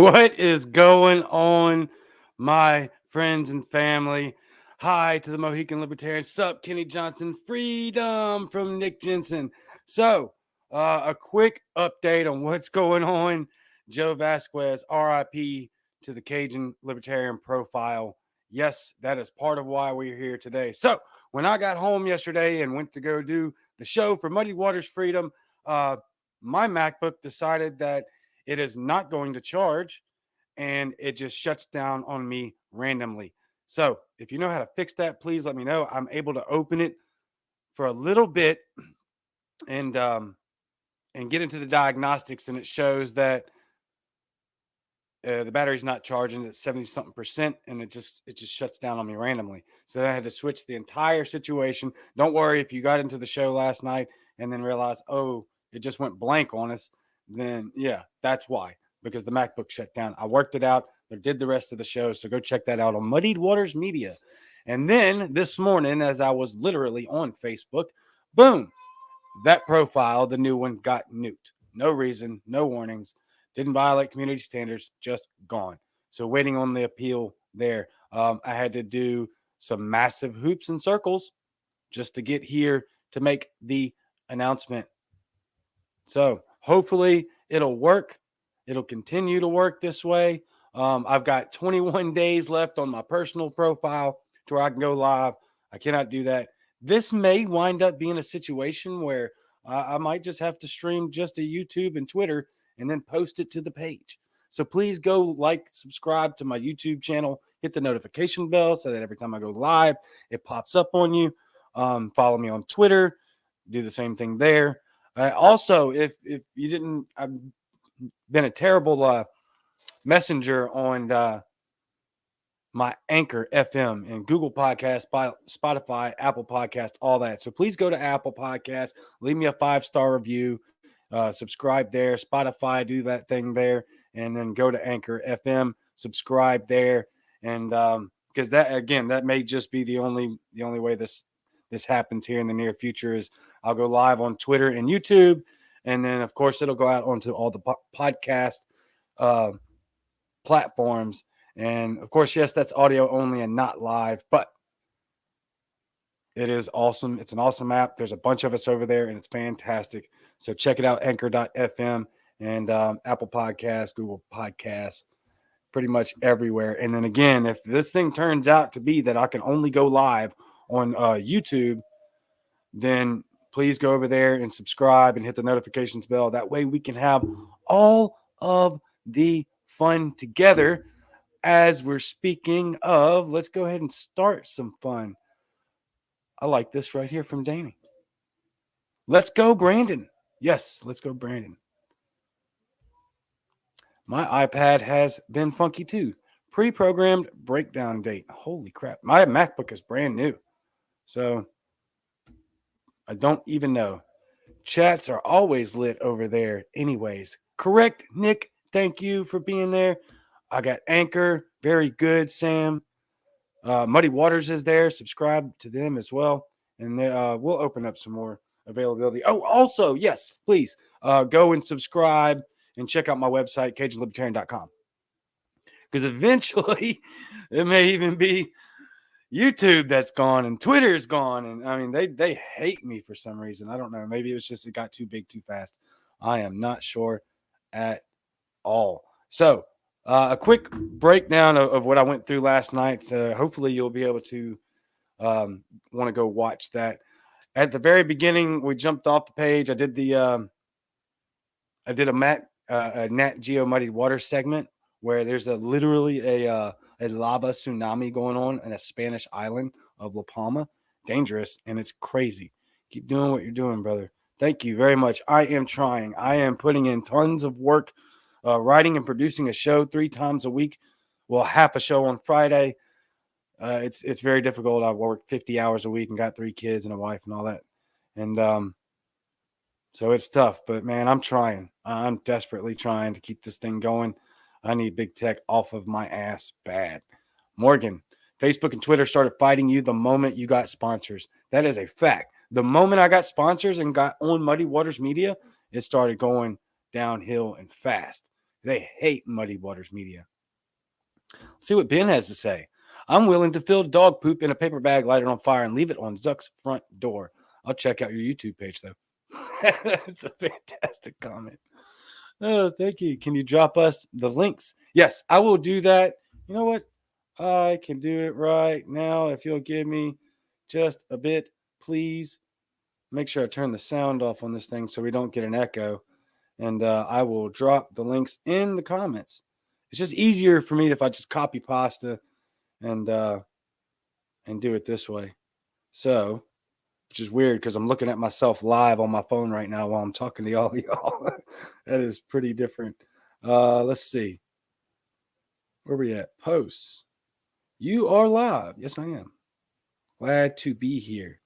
What is going on, my friends and family? Hi to the Mohican Libertarians. Sup, Kenny Johnson? Freedom from Nick Jensen. So, a quick update on what's going on. Joe Vasquez, RIP to the Cajun Libertarian profile. Yes, that is part of why we're here today. So, when I got home yesterday and went to go do the show for Muddy Waters Freedom, my MacBook decided that it is not going to charge and it just shuts down on me randomly. So if you know how to fix that, please let me know. I'm able to open it for a little bit and get into the diagnostics, and it shows that the battery's not charging at 70 something percent, and it just shuts down on me randomly. So I had to switch the entire situation. Don't worry if you got into the show last night and then realized, oh, it just went blank on us. Then yeah, that's why, because the MacBook shut down. I worked it out. They did the rest of the show, so go check that out on Muddied Waters Media. And then this morning, as I was literally on Facebook, boom, that profile, the new one, got nuked. No reason, no warnings. Didn't violate community standards, just gone. So waiting on the appeal there. I had to do some massive hoops and circles just to get here to make the announcement. So hopefully it'll work. It'll continue to work this way. I've got 21 days left on my personal profile to where I can go live. I cannot do that. This may wind up being a situation where I might just have to stream just to YouTube and Twitter and then post it to the page. So please go like, subscribe to my YouTube channel, hit the notification bell so that every time I go live, it pops up on you. Follow me on Twitter, do the same thing there. Also, if you didn't, I've been a terrible messenger on my Anchor FM and Google Podcast, Spotify, Apple Podcast, all that. So please go to Apple Podcast, leave me a 5-star review, subscribe there. Spotify, do that thing there, and then go to Anchor FM, subscribe there, and because that may just be the only way this happens here in the near future is I'll go live on Twitter and YouTube, and then of course it'll go out onto all the podcast platforms. And of course, yes, that's audio only and not live, but it is awesome. It's an awesome app. There's a bunch of us over there, and it's fantastic. So check it out, anchor.fm and Apple Podcasts, Google Podcasts, pretty much everywhere. And then again, if this thing turns out to be that I can only go live on YouTube, then please go over there and subscribe and hit the notifications bell. That way we can have all of the fun together. As we're speaking of, let's go ahead and start some fun. I like this right here from Danny. Let's go, Brandon. Yes, let's go, Brandon. My iPad has been funky too. Pre-programmed breakdown date. Holy crap. My MacBook is brand new. So I don't even know. Chats are always lit over there anyways. Correct, Nick. Thank you for being there. I got Anchor. Very good, Sam. Muddy Waters is there. Subscribe to them as well. And we'll open up some more availability. Oh, also, yes, please go and subscribe and check out my website, CajunLibertarian.com. Because eventually it may even be YouTube that's gone and Twitter's gone. And I mean, they hate me for some reason. I don't know. Maybe it was just it got too big too fast. I am not sure at all. So, a quick breakdown of what I went through last night. So hopefully you'll be able to want to go watch that. At the very beginning, we jumped off the page. I did a Nat Geo Muddy Water segment where there's literally a lava tsunami going on in a Spanish island of La Palma. Dangerous, and it's crazy. Keep doing what you're doing, brother. Thank you very much. I am trying. I am putting in tons of work. Writing and producing a show 3 times a week. Well, half a show on Friday. It's very difficult. I work 50 hours a week and got 3 kids and a wife and all that. And so it's tough. But, man, I'm trying. I'm desperately trying to keep this thing going. I need big tech off of my ass bad. Morgan, Facebook and Twitter started fighting you the moment you got sponsors. That is a fact. The moment I got sponsors and got on Muddy Waters Media, it started going downhill and fast They hate Muddy Waters Media. Let's see what Ben has to say. I'm willing to fill dog poop in a paper bag, light it on fire, and leave it on Zuck's front door. I'll check out your YouTube page, though. It's a fantastic comment. Oh, thank you. Can you drop us the links? Yes, I will do that. You know what? I can do it right now if you'll give me just a bit, please. Make sure I turn the sound off on this thing so we don't get an echo. And I will drop the links in the comments. It's just easier for me if I just copy pasta and do it this way. So, which is weird because I'm looking at myself live on my phone right now while I'm talking to all of y'all. That is pretty different. Let's see. Where we at? Posts. You are live. Yes, I am. Glad to be here.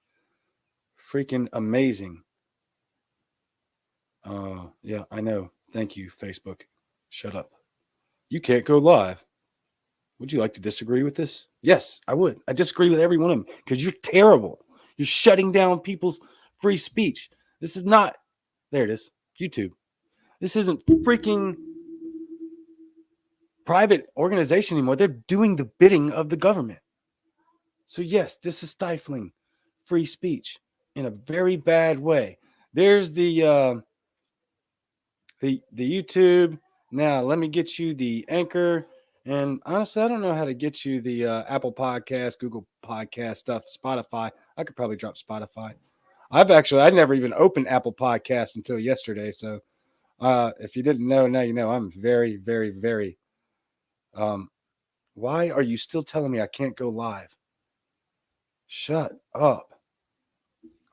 Freaking amazing. Yeah, I know. Thank you, Facebook. Shut up. You can't go live. Would you like to disagree with this? Yes, I would. I disagree with every one of them because you're terrible. You're shutting down people's free speech. This is not, there it is, YouTube. This isn't freaking private organization anymore. They're doing the bidding of the government. So yes, this is stifling free speech in a very bad way. There's the YouTube. Now let me get you the Anchor. And honestly, I don't know how to get you the Apple Podcast, Google Podcast stuff, Spotify. I could probably drop Spotify. I'd never even opened Apple Podcasts until yesterday. So if you didn't know, now you know. I'm very, very, very. Why are you still telling me I can't go live? Shut up.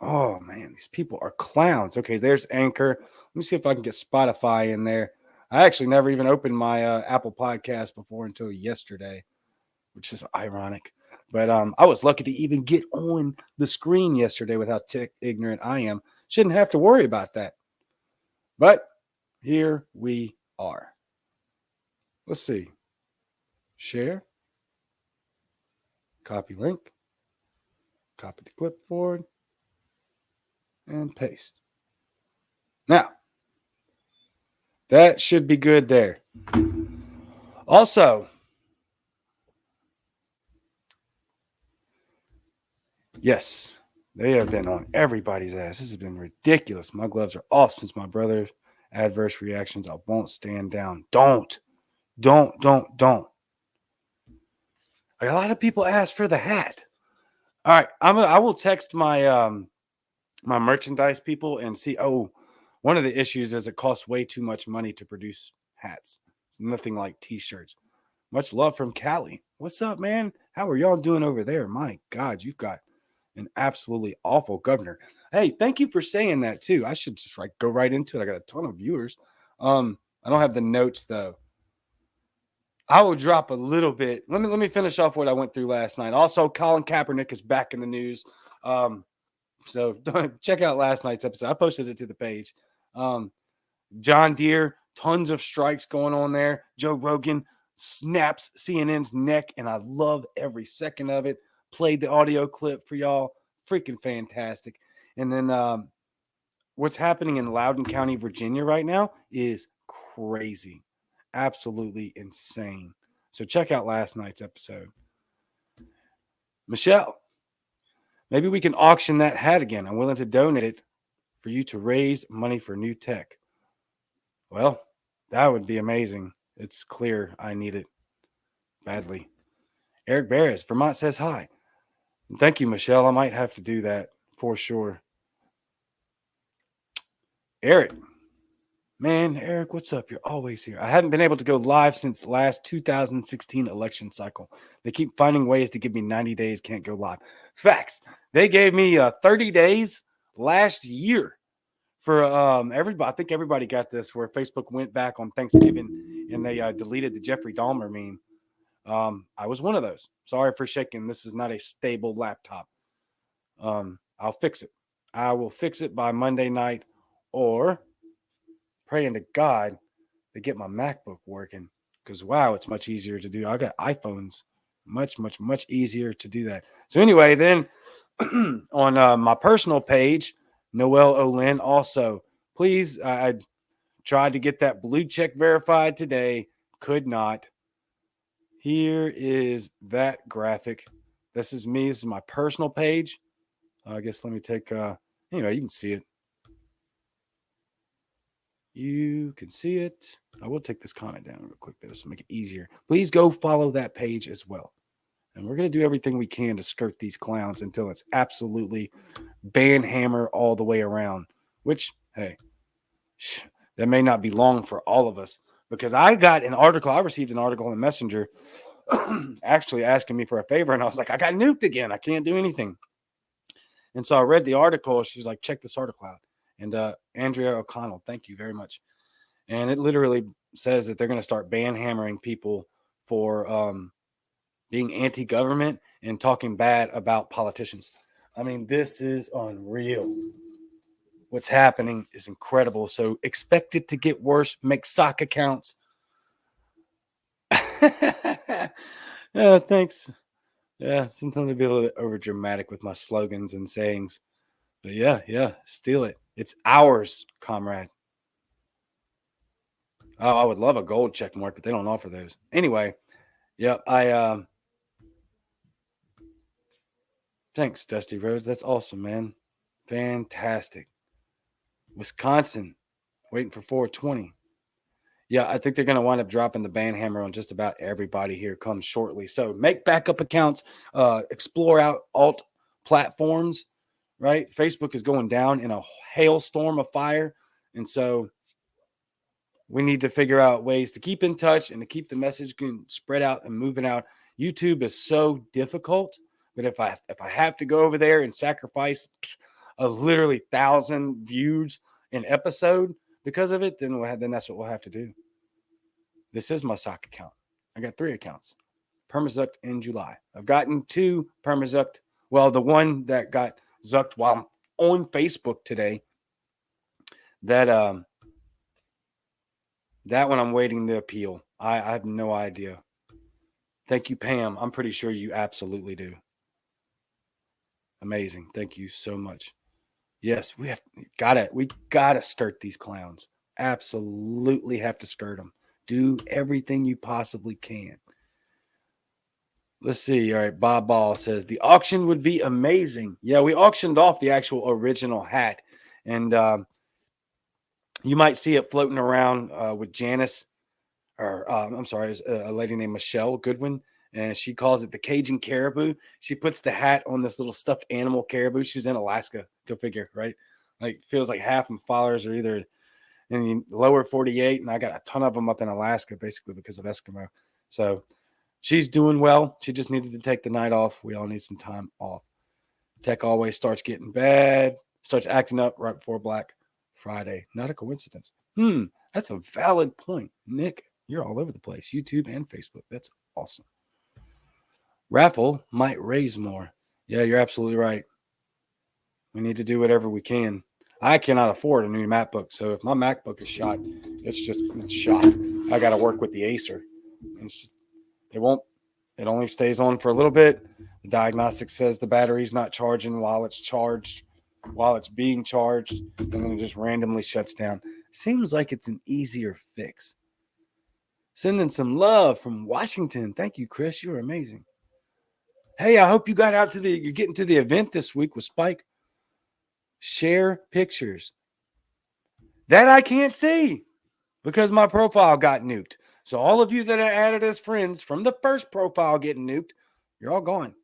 Oh, man, these people are clowns. Okay, there's Anchor. Let me see if I can get Spotify in there. I actually never even opened my Apple Podcast before until yesterday, which is ironic. But I was lucky to even get on the screen yesterday with how tech ignorant I am. Shouldn't have to worry about that. But here we are. Let's see. Share. Copy link. Copy the clipboard. And paste. Now, that should be good there. Also, yes, they have been on everybody's ass. This has been ridiculous. My gloves are off since my brother's adverse reactions. I won't stand down. Don't. A lot of people ask for the hat. All right, I will text my my merchandise people and see. Oh, one of the issues is it costs way too much money to produce hats. It's nothing like t-shirts. Much love from Cali. What's up, man? How are y'all doing over there? My God, you've got an absolutely awful governor. Hey, thank you for saying that too. I should just go right into it. I got a ton of viewers. I don't have the notes though. I will drop a little bit. Let me finish off what I went through last night. Also, Colin Kaepernick is back in the news. So check out last night's episode. I posted it to the page. John Deere, tons of strikes going on there. Joe Rogan snaps CNN's neck, and I love every second of it. Played the audio clip for y'all. Freaking fantastic. And then what's happening in Loudoun County, Virginia right now is crazy. Absolutely insane. So check out last night's episode. Michelle, maybe we can auction that hat again. I'm willing to donate it for you to raise money for new tech. Well, that would be amazing. It's clear I need it badly. Eric Barris, Vermont says hi. Thank you, Michelle. I might have to do that for sure. Eric, man, Eric, what's up? You're always here. I haven't been able to go live since last 2016 election cycle. They keep finding ways to give me 90 days, can't go live. Facts. They gave me 30 days last year for everybody. I think everybody got this where Facebook went back on Thanksgiving and they deleted the Jeffrey Dahmer meme. I was one of those. Sorry for shaking. This is not a stable laptop. I'll fix it. I will fix it by Monday night or praying to God to get my MacBook working because, wow, it's much easier to do. I got iPhones. Much, much, much easier to do that. So anyway, then on my personal page, Noel Olin, also, please, Tried to get that blue check verified today. Could not. Here is that graphic. This is me. This is my personal page. I guess let me take, anyway, you can see it. You can see it. I will take this comment down real quick, though, so make it easier. Please go follow that page as well. And we're going to do everything we can to skirt these clowns until it's absolutely ban hammer all the way around, which, hey, that may not be long for all of us, because I received an article in Messenger actually asking me for a favor. And I was like, I got nuked again. I can't do anything. And so I read the article. She's like, check this article out. And Andrea O'Connell, thank you very much. And it literally says that they're going to start ban hammering people for being anti-government and talking bad about politicians. I mean, this is unreal. What's happening is incredible. So expect it to get worse. Make sock accounts. Thanks. Yeah, sometimes I'd be a little bit over dramatic with my slogans and sayings. But yeah, steal it. It's ours, comrade. Oh, I would love a gold check mark, but they don't offer those. Anyway, yep, thanks, Dusty Rhodes. That's awesome, man. Fantastic. Wisconsin, waiting for 420. Yeah, I think they're going to wind up dropping the ban hammer on just about everybody here come shortly. So make backup accounts, explore out alt platforms, right? Facebook is going down in a hailstorm of fire. And so we need to figure out ways to keep in touch and to keep the message spread out and moving out. YouTube is so difficult, but if I have to go over there and sacrifice a literally 1,000 views an episode because of it, then that's what we'll have to do. This is my sock account. I got 3 accounts. Permazucked in July. I've gotten 2 permazucked. Well, the one that got zucked while I'm on Facebook today, that one I'm waiting to appeal. I have no idea. Thank you, Pam. I'm pretty sure you absolutely do. Amazing. Thank you so much. Yes, we gotta skirt these clowns. Absolutely have to skirt them. Do everything you possibly can. Let's see. All right. Bob Ball says the auction would be amazing. Yeah, we auctioned off the actual original hat. And you might see it floating around with Janice, or I'm sorry, a lady named Michelle Goodwin. And she calls it the Cajun caribou. She puts the hat on this little stuffed animal caribou. She's in Alaska. Go figure, right? Like, feels like half of followers are either in the lower 48, and I got a ton of them up in Alaska, basically because of Eskimo. So she's doing well. She just needed to take the night off. We all need some time off. Tech always starts getting bad, starts acting up right before Black Friday. Not a coincidence. That's a valid point. Nick, you're all over the place. YouTube and Facebook. That's awesome. Raffle might raise more. Yeah, you're absolutely right. We need to do whatever we can. I cannot afford a new MacBook, so if my MacBook is shot, it's shot. I got to work with the Acer. It only stays on for a little bit. The diagnostic says the battery's not charging while it's being charged, and then it just randomly shuts down. Seems like it's an easier fix. Sending some love from Washington. Thank you, Chris. You're amazing. Hey, I hope you got out you're getting to the event this week with Spike. Share pictures. That I can't see because my profile got nuked. So all of you that are added as friends from the first profile getting nuked, you're all gone.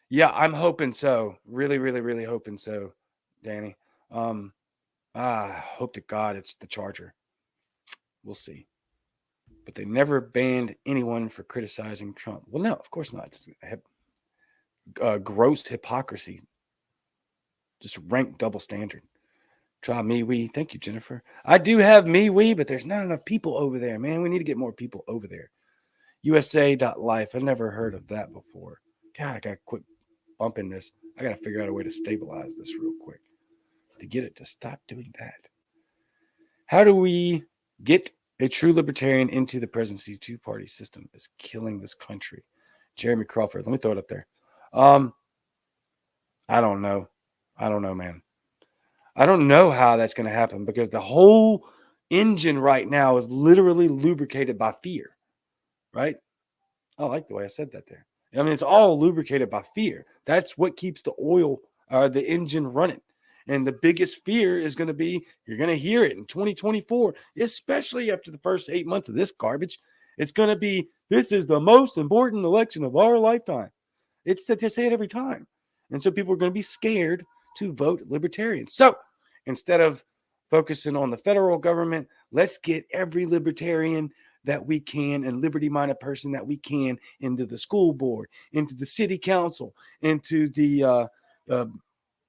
Yeah, I'm hoping so. Really, really, really hoping so, Danny. I hope to God it's the Charger. We'll see. But they never banned anyone for criticizing Trump. Well, no, of course not. It's gross hypocrisy. Just rank double standard. Try MeWe. Thank you, Jennifer. I do have MeWe, but there's not enough people over there, man. We need to get more people over there. USA.life. I've never heard of that before. God, I got to quit bumping this. I got to figure out a way to stabilize this real quick to get it to stop doing that. How do we get a true libertarian into the presidency? Two-party system is killing this country. Jeremy Crawford. Let me throw it up there. I don't know, man. I don't know how that's going to happen because the whole engine right now is literally lubricated by fear, right? I like the way I said that there. I mean, it's all lubricated by fear. That's what keeps the oil or the engine running. And the biggest fear is going to be you're going to hear it in 2024, especially after the first 8 months of this garbage. It's going to be this is the most important election of our lifetime. It's that they say it every time. And so people are going to be scared to vote libertarian. So instead of focusing on the federal government, let's get every libertarian that we can and liberty-minded person that we can into the school board, into the city council, into the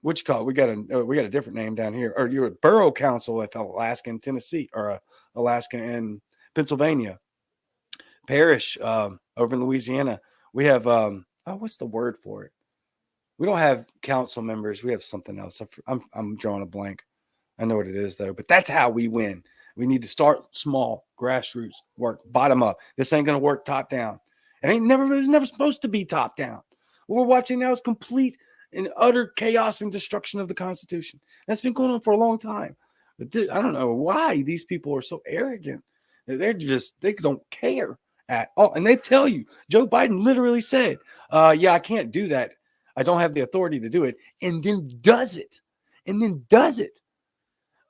what you call it? We got a different name down here, or you're a borough council if Alaska and Tennessee, or Alaska and Pennsylvania, parish over in Louisiana. We have what's the word for it? We don't have council members. We have something else. I'm drawing a blank. I know what it is though, but that's how we win. We need to start small, grassroots work, bottom up. This ain't gonna work top down. It was never supposed to be top down. What we're watching now is complete and utter chaos and destruction of the Constitution. That's been going on for a long time. But I don't know why these people are so arrogant. They don't care at all. And they tell you, Joe Biden literally said, yeah, I can't do that. I don't have the authority to do it. And then does it.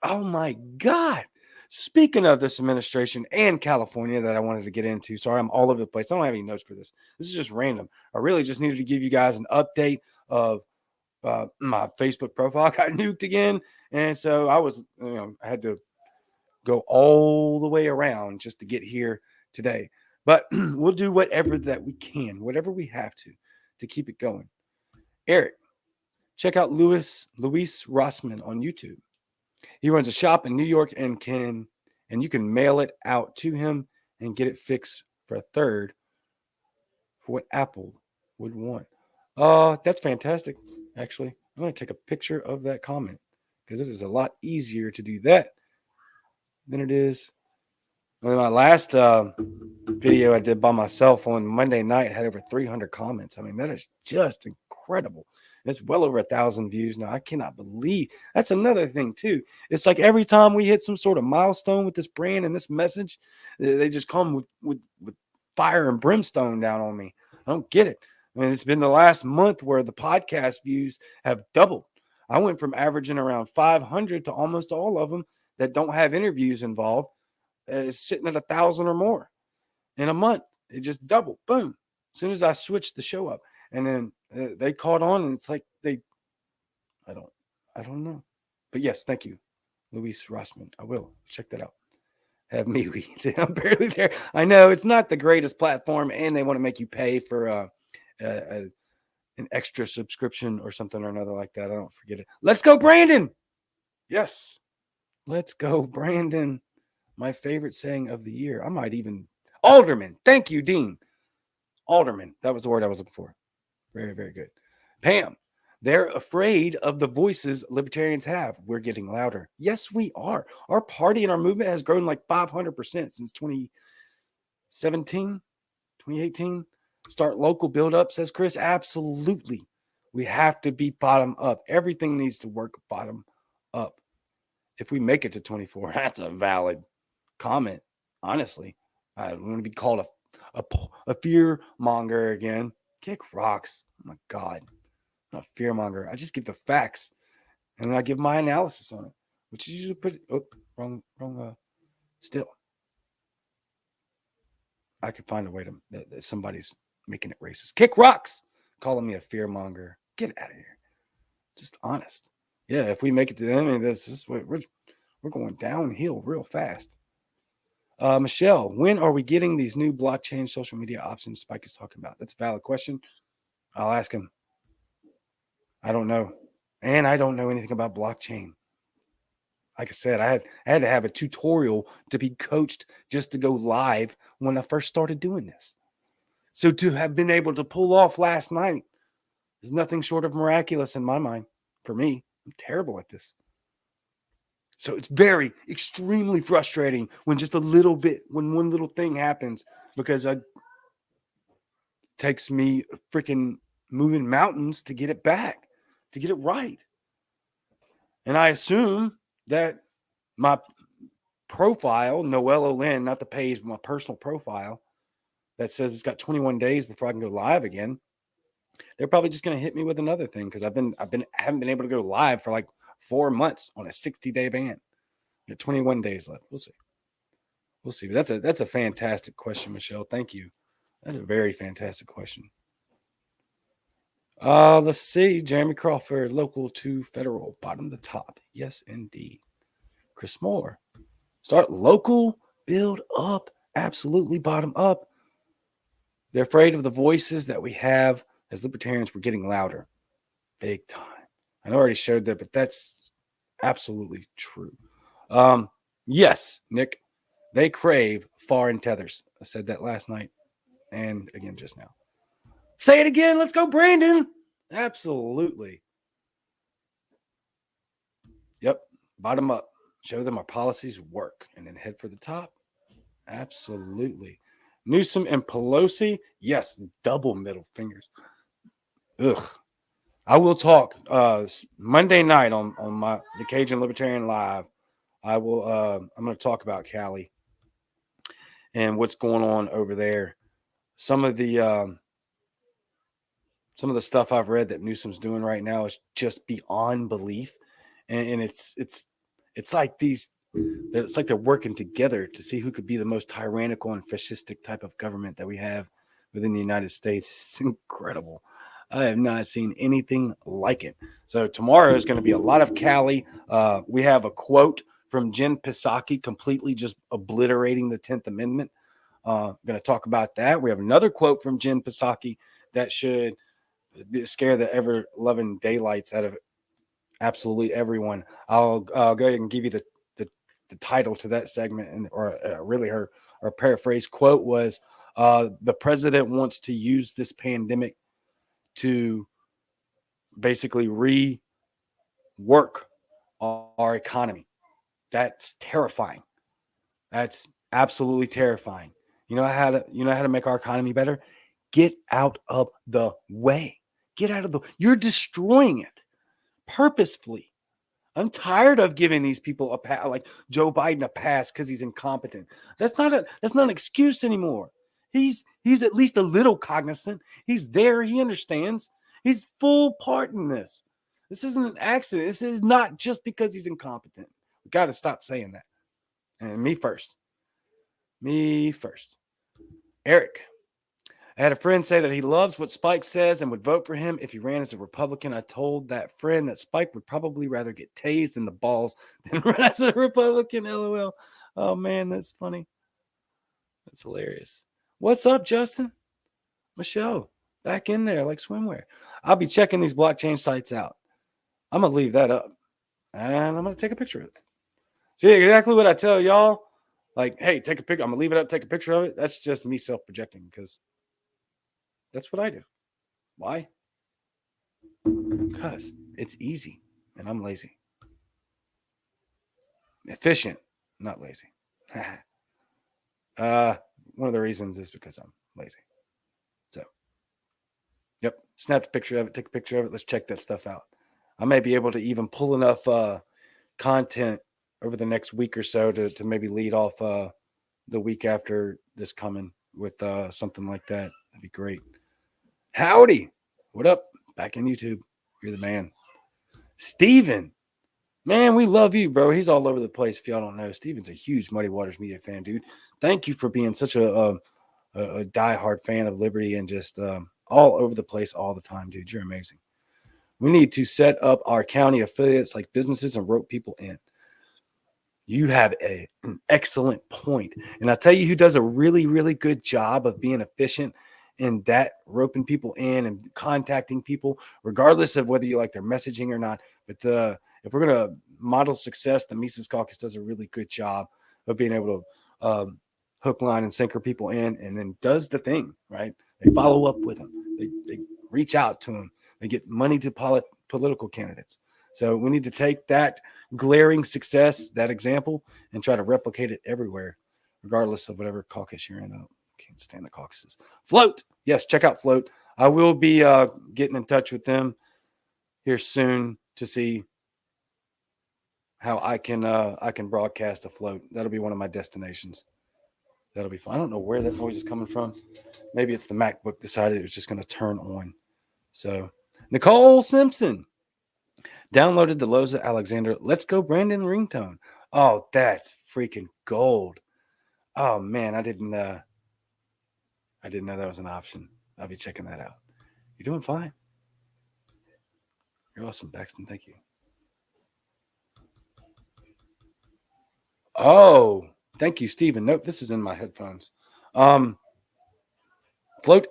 Oh my God. Speaking of this administration and California that I wanted to get into, sorry, I'm all over the place. I don't have any notes for this. This is just random. I really just needed to give you guys an update of my Facebook profile got nuked again. And so I had to go all the way around just to get here today. But we'll do whatever that we can, whatever we have to keep it going. Eric, check out Luis Rossman on YouTube. He runs a shop in New York and you can mail it out to him and get it fixed for a third for what Apple would want. That's fantastic. Actually, I'm going to take a picture of that comment because it is a lot easier to do that than it is. Well, my last video I did by myself on Monday night had over 300 comments. I mean, that is just incredible. It's well over 1,000 views now. I cannot believe that's another thing too. It's like every time we hit some sort of milestone with this brand and this message, they just come with fire and brimstone down on me. I don't get it. I mean, it's been the last month where the podcast views have doubled. I went from averaging around 500 to almost all of them that don't have interviews involved is sitting at 1,000 or more in a month. It just doubled. Boom. As soon as I switched the show up, and then they caught on, and it's like I don't know. But yes, thank you, Luis Rossman. I will check that out. Have me read. I'm barely there. I know it's not the greatest platform, and they want to make you pay for an extra subscription or something or another like that. I don't forget it. Let's go, Brandon. Yes, let's go, Brandon. My favorite saying of the year. I might even Alderman. Thank you, Dean. Alderman. That was the word I was looking for. Very, very good. Pam, they're afraid of the voices libertarians have. We're getting louder. Yes, we are. Our party and our movement has grown like 500% since 2017, 2018. Start local build up, says Chris. Absolutely. We have to be bottom up. Everything needs to work bottom up. If we make it to 24, that's a valid comment. Honestly, I don't want to be called a fear monger again. Kick rocks. Oh my God. I'm not a fear monger. I just give the facts and then I give my analysis on it, which is usually wrong. Still, I could find a way that somebody's making it racist. Kick rocks. Calling me a fear monger. Get out of here. Just honest. Yeah, if we make it to the end of this, we're going downhill real fast. Michelle, when are we getting these new blockchain social media options Spike is talking about? That's a valid question. I'll ask him. I don't know. And I don't know anything about blockchain. Like I said, I had to have a tutorial to be coached just to go live when I first started doing this. So to have been able to pull off last night is nothing short of miraculous in my mind. For me, I'm terrible at this. So it's extremely frustrating when just when one little thing happens, because it takes me freaking moving mountains to get it back, to get it right. And I assume that my profile, Noel Lynn, not the page, but my personal profile that says it's got 21 days before I can go live again. They're probably just going to hit me with another thing because I haven't been able to go live for like 4 months on a 60-day ban. Got 21 days left. We'll see. We'll see. But that's a fantastic question, Michelle. Thank you. That's a very fantastic question. Let's see. Jeremy Crawford, local to federal, bottom to top. Yes, indeed. Chris Moore, start local, build up, absolutely bottom up. They're afraid of the voices that we have as libertarians. We're getting louder, big time. I already showed that, but that's absolutely true. Yes, Nick, they crave foreign tethers. I said that last night and again just now. Say it again. Let's go, Brandon. Absolutely. Yep. Bottom up. Show them our policies work and then head for the top. Absolutely. Newsom and Pelosi. Yes. Double middle fingers. Ugh. I will talk Monday night on the Cajun Libertarian Live. I'm going to talk about Cali and what's going on over there. Some of the stuff I've read that Newsom's doing right now is just beyond belief, and it's like it's like they're working together to see who could be the most tyrannical and fascistic type of government that we have within the United States. It's incredible. I have not seen anything like it. So tomorrow is going to be a lot of Cali. We have a quote from Jen Psaki completely just obliterating the 10th Amendment. Going to talk about that. We have another quote from Jen Psaki that should scare the ever-loving daylights out of absolutely everyone. I'll go ahead and give you the title to that segment, or really her paraphrase quote was, the president wants to use this pandemic to basically rework our economy. That's terrifying. That's absolutely terrifying. You know how to make our economy better? Get out of the way. Get out of the. You're destroying it purposefully. I'm tired of giving these people like Joe Biden a pass because he's incompetent. That's not an excuse anymore. He's at least a little cognizant. He's there. He understands. He's full part in this. This isn't an accident. This is not just because he's incompetent. We got to stop saying that. And me first. Me first. Eric. I had a friend say that he loves what Spike says and would vote for him if he ran as a Republican. I told that friend that Spike would probably rather get tased in the balls than run as a Republican. LOL. Oh, man, that's funny. That's hilarious. What's up, Justin? Michelle, back in there like swimwear. I'll be checking these blockchain sites out. I'm going to leave that up, and I'm going to take a picture of it. See, exactly what I tell y'all. Like, hey, take a picture. I'm going to leave it up, take a picture of it. That's just me self-projecting because that's what I do. Why? Because it's easy and I'm lazy. Efficient, not lazy. One of the reasons is because I'm lazy. So, yep, snapped a picture of it, take a picture of it. Let's check that stuff out. I may be able to even pull enough content over the next week or so to maybe lead off the week after this coming with something like that. That'd be great. Howdy. What up? Back in YouTube. You're the man. Steven. Man, we love you, bro. He's all over the place. If y'all don't know, Steven's a huge Muddy Waters Media fan, dude. Thank you for being such a diehard fan of Liberty and just all over the place all the time, dude. You're amazing. We need to set up our county affiliates like businesses and rope people in. You have an excellent point. And I'll tell you who does a really, really good job of being efficient in that, roping people in and contacting people, regardless of whether you like their messaging or not. But if we're going to model success, the Mises Caucus does a really good job of being able to hook, line, and sinker people in, and then does the thing, right? They follow up with them. They reach out to them. They get money to political candidates. So we need to take that glaring success, that example, and try to replicate it everywhere, regardless of whatever caucus you're in. I can't stand the caucuses. Float. Yes, check out Float. I will be getting in touch with them here soon to see how I can broadcast afloat. That'll be one of my destinations. That'll be fun. I don't know where that noise is coming from. Maybe it's the MacBook decided it was just going to turn on. So Nicole Simpson downloaded the Loza Alexander Let's Go Brandon ringtone. Oh, that's freaking gold. Oh man, I didn't know that was an option. I'll be checking that out. You're doing fine. You're awesome, Baxton. Thank you. Oh, thank you, Stephen. Nope, this is in my headphones. Float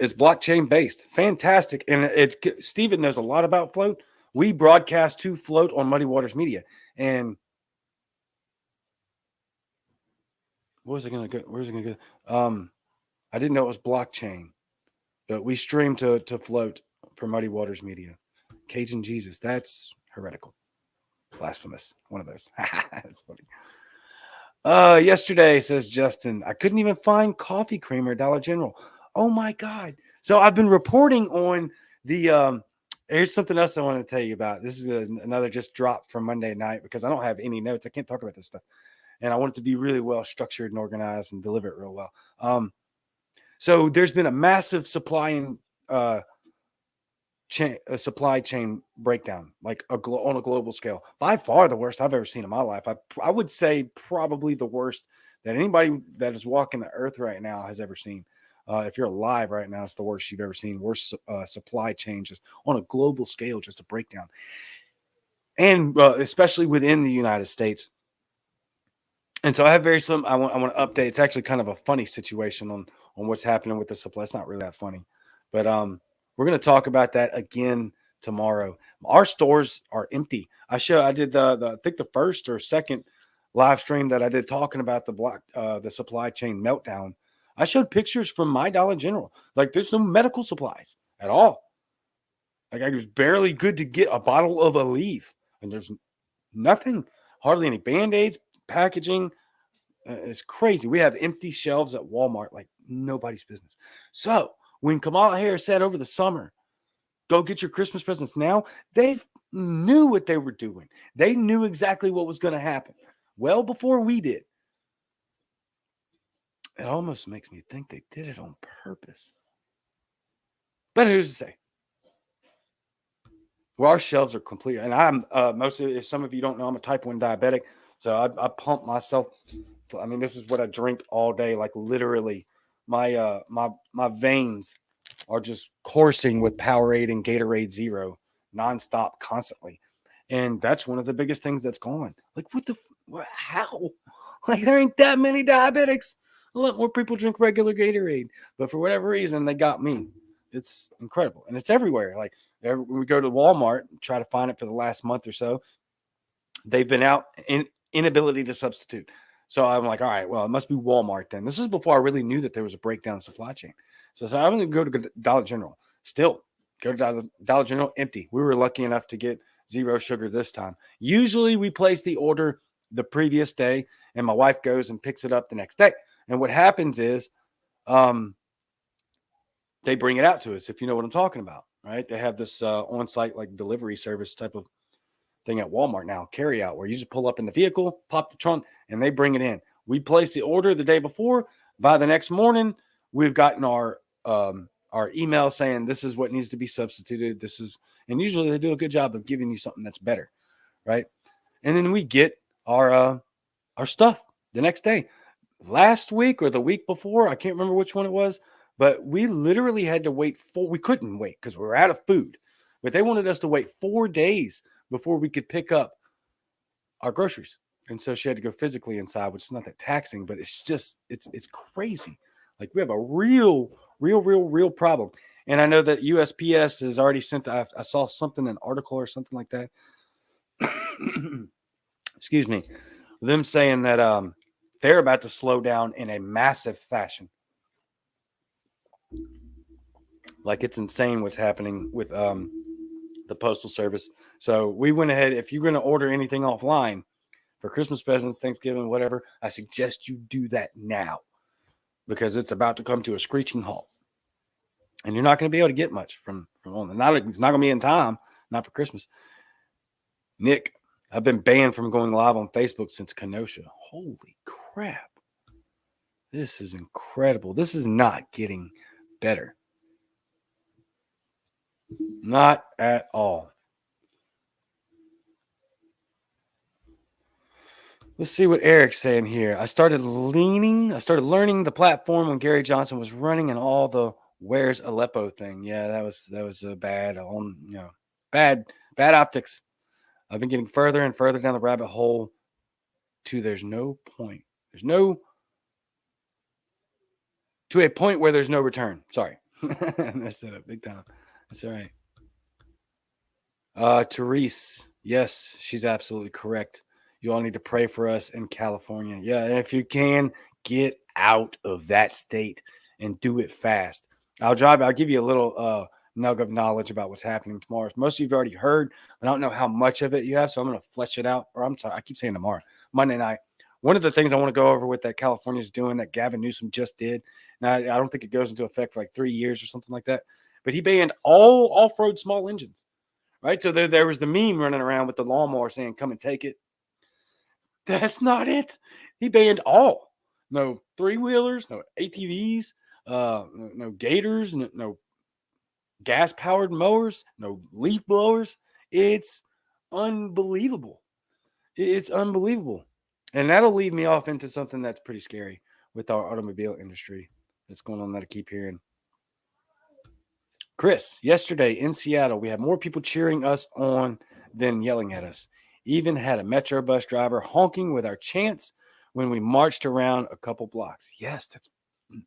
is blockchain based. Fantastic. And Stephen knows a lot about Float. We broadcast to Float on Muddy Waters Media. And where's it gonna go? I didn't know it was blockchain, but we stream to Float for Muddy Waters Media. Cajun Jesus, that's heretical. Blasphemous. One of those. That's funny. Yesterday, says Justin, I couldn't even find coffee creamer at Dollar General. Oh my God. So I've been reporting on the here's something else I want to tell you about. This is another just drop from Monday night because I don't have any notes. I can't talk about this stuff. And I want it to be really well structured and organized and deliver it real well. So there's been a massive supply chain breakdown, like on a global scale. By far the worst I've ever seen in my life. I would say probably the worst that anybody that is walking the earth right now has ever seen. If you're alive right now, it's the worst you've ever seen. Worst supply chain just on a global scale, just a breakdown. And especially within the United States. And so I have I want to update. It's actually kind of a funny situation on what's happening with the supply. It's not really that funny, but we're going to talk about that again tomorrow. Our stores are empty. I did I think the first or second live stream that I did talking about the supply chain meltdown. I showed pictures from my Dollar General. Like there's no medical supplies at all. Like I was barely good to get a bottle of Aleve, and there's nothing, hardly any Band-Aids, packaging. It's crazy. We have empty shelves at Walmart like nobody's business. So when Kamala Harris said over the summer, go get your Christmas presents now, they knew what they were doing. They knew exactly what was going to happen well before we did. It almost makes me think they did it on purpose. But who's to say? Well, our shelves are complete. And I'm if some of you don't know, I'm a type 1 diabetic. So I pump myself. I mean, this is what I drink all day. Like literally my veins are just coursing with Powerade and Gatorade Zero nonstop constantly. And that's one of the biggest things that's gone. Like how? Like there ain't that many diabetics. A lot more people drink regular Gatorade, but for whatever reason, they got me. It's incredible. And it's everywhere. Like when we go to Walmart, try to find it for the last month or so, they've been out in inability to substitute. So I'm like, all right, well, it must be Walmart then. This is before I really knew that there was a breakdown in supply chain. So I'm going to go to Dollar General. Still, go to Dollar General, empty. We were lucky enough to get zero sugar this time. Usually we place the order the previous day, and my wife goes and picks it up the next day. And what happens is they bring it out to us, if you know what I'm talking about, right? They have this on-site like delivery service type of thing at Walmart now, carry out, where you just pull up in the vehicle, pop the trunk, and they bring it in. We place the order the day before. By the next morning, we've gotten our email saying this is what needs to be substituted. And usually they do a good job of giving you something that's better, right? And then we get our stuff the next day. Last week or the week before, I can't remember which one it was, but we literally had to wait we couldn't wait because we were out of food, but they wanted us to wait 4 days before we could pick up our groceries. And so she had to go physically inside, which is not that taxing, but it's just, it's crazy. Like we have a real problem. And I know that USPS has already sent, I saw something, an article or something like that. Excuse me. Them saying that they're about to slow down in a massive fashion. Like it's insane what's happening with the Postal Service. So we went ahead. If you're going to order anything offline for Christmas presents, Thanksgiving, whatever, I suggest you do that now because it's about to come to a screeching halt. And you're not going to be able to get much from online. It's not going to be in time, not for Christmas. Nick, I've been banned from going live on Facebook since Kenosha. Holy crap. This is incredible. This is not getting better. Not at all. Let's see what Eric's saying here. I started learning the platform when Gary Johnson was running and all the where's Aleppo thing. Yeah, that was a bad bad optics. I've been getting further and further down the rabbit hole to there's no point. There's no to a point where there's no return. Sorry. I messed that up big time. That's all right. Therese, yes, she's absolutely correct. You all need to pray for us in California. Yeah, if you can, get out of that state and do it fast. I'll give you a little nug of knowledge about what's happening tomorrow. Most of you've already heard, but I don't know how much of it you have, so I'm going to flesh it out. Or I'm sorry, I keep saying tomorrow, Monday night. One of the things I want to go over with that California's doing that Gavin Newsom just did. Now, I don't think it goes into effect for like 3 years or something like that, but he banned all off-road small engines. Right. So there was the meme running around with the lawnmower saying, come and take it. That's not it. He banned all. No three-wheelers, no ATVs, no gators, no gas-powered mowers, no leaf blowers. It's unbelievable. It's unbelievable. And that'll lead me off into something that's pretty scary with our automobile industry that's going on that I keep hearing. Chris, yesterday in Seattle, we had more people cheering us on than yelling at us. Even had a Metro bus driver honking with our chants when we marched around a couple blocks. Yes, that's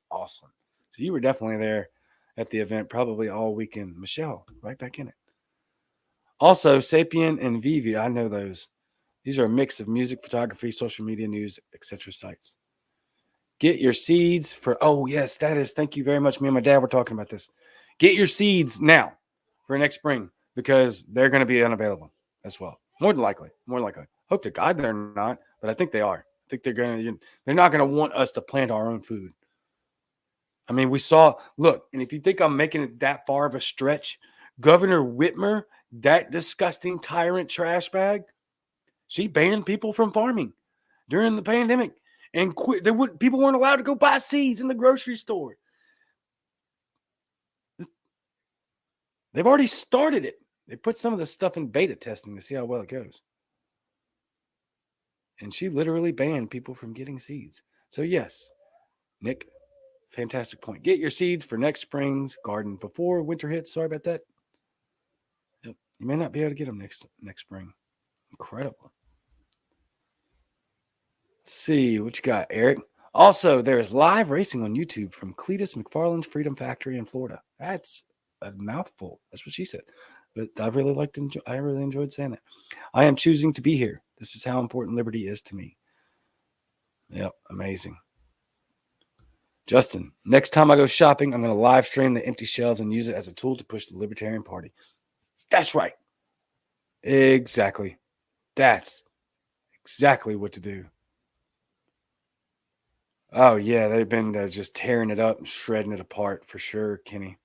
awesome. So you were definitely there at the event, probably all weekend. Michelle, right back in it. Also, Sapien and Vivi, I know those. These are a mix of music, photography, social media, news, etc. sites. Get your seeds for, oh, yes, that is. Thank you very much. Me and my dad were talking about this. Get your seeds now for next spring because they're going to be unavailable as well. More than likely. Hope to God they're not, but I think they are. I think they're not going to want us to plant our own food. I mean, look, and if you think I'm making it that far of a stretch, Governor Whitmer, that disgusting tyrant trash bag, she banned people from farming during the pandemic and quit. People weren't allowed to go buy seeds in the grocery store. They've already started it. They put some of the stuff in beta testing to see how well it goes. And she literally banned people from getting seeds. So yes, Nick, fantastic point. Get your seeds for next spring's garden before winter hits. Sorry about that. Yep. You may not be able to get them next spring. Incredible. Let's see what you got, Eric. Also, there is live racing on YouTube from Cletus McFarland's Freedom Factory in Florida. That's a mouthful. That's what she said. But I really enjoyed saying that. I am choosing to be here. This is how important liberty is to me. Yep, amazing. Justin, next time I go shopping, I'm going to live stream the empty shelves and use it as a tool to push the Libertarian Party. That's right. Exactly. That's exactly what to do. Oh, yeah, they've been just tearing it up and shredding it apart for sure, Kenny.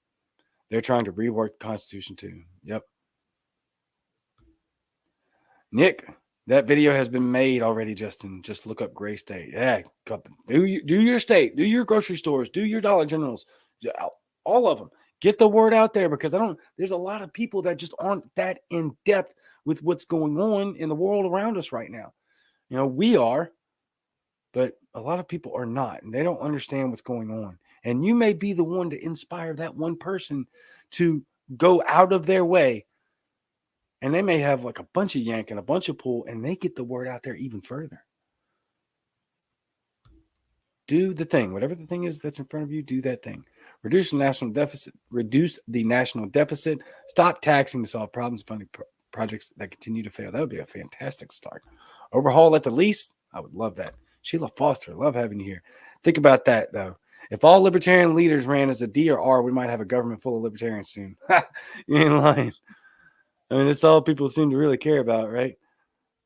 They're trying to rework the Constitution too. Yep. Nick, that video has been made already, Justin. Just look up Gray State. Yeah, do your state, do your grocery stores, do your Dollar Generals, all of them. Get the word out there because there's a lot of people that just aren't that in depth with what's going on in the world around us right now. You know, we are, but a lot of people are not, and they don't understand what's going on. And you may be the one to inspire that one person to go out of their way. And they may have like a bunch of yank and a bunch of pull, and they get the word out there even further. Do the thing. Whatever the thing is that's in front of you, do that thing. Reduce the national deficit. Stop taxing to solve problems, funding projects that continue to fail. That would be a fantastic start. Overhaul at the least. I would love that. Sheila Foster, love having you here. Think about that, though. If all libertarian leaders ran as a D or R, we might have a government full of libertarians soon. You ain't lying. I mean, it's all people seem to really care about, right?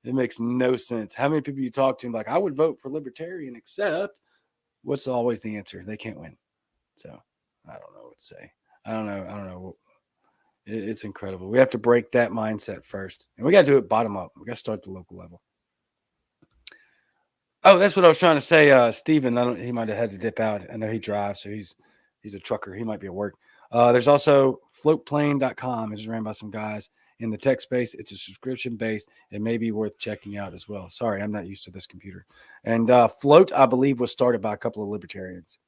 It makes no sense. How many people you talk to, like, I would vote for libertarian, except what's always the answer? They can't win. So I don't know what to say. I don't know. It's incredible. We have to break that mindset first, and we got to do it bottom up. We got to start at the local level. Oh, that's what I was trying to say. Steven, he might have had to dip out. I know he drives, so he's a trucker. He might be at work. There's also floatplane.com. It's ran by some guys in the tech space. It's a subscription based. It may be worth checking out as well. Sorry, I'm not used to this computer. And Float, I believe, was started by a couple of libertarians.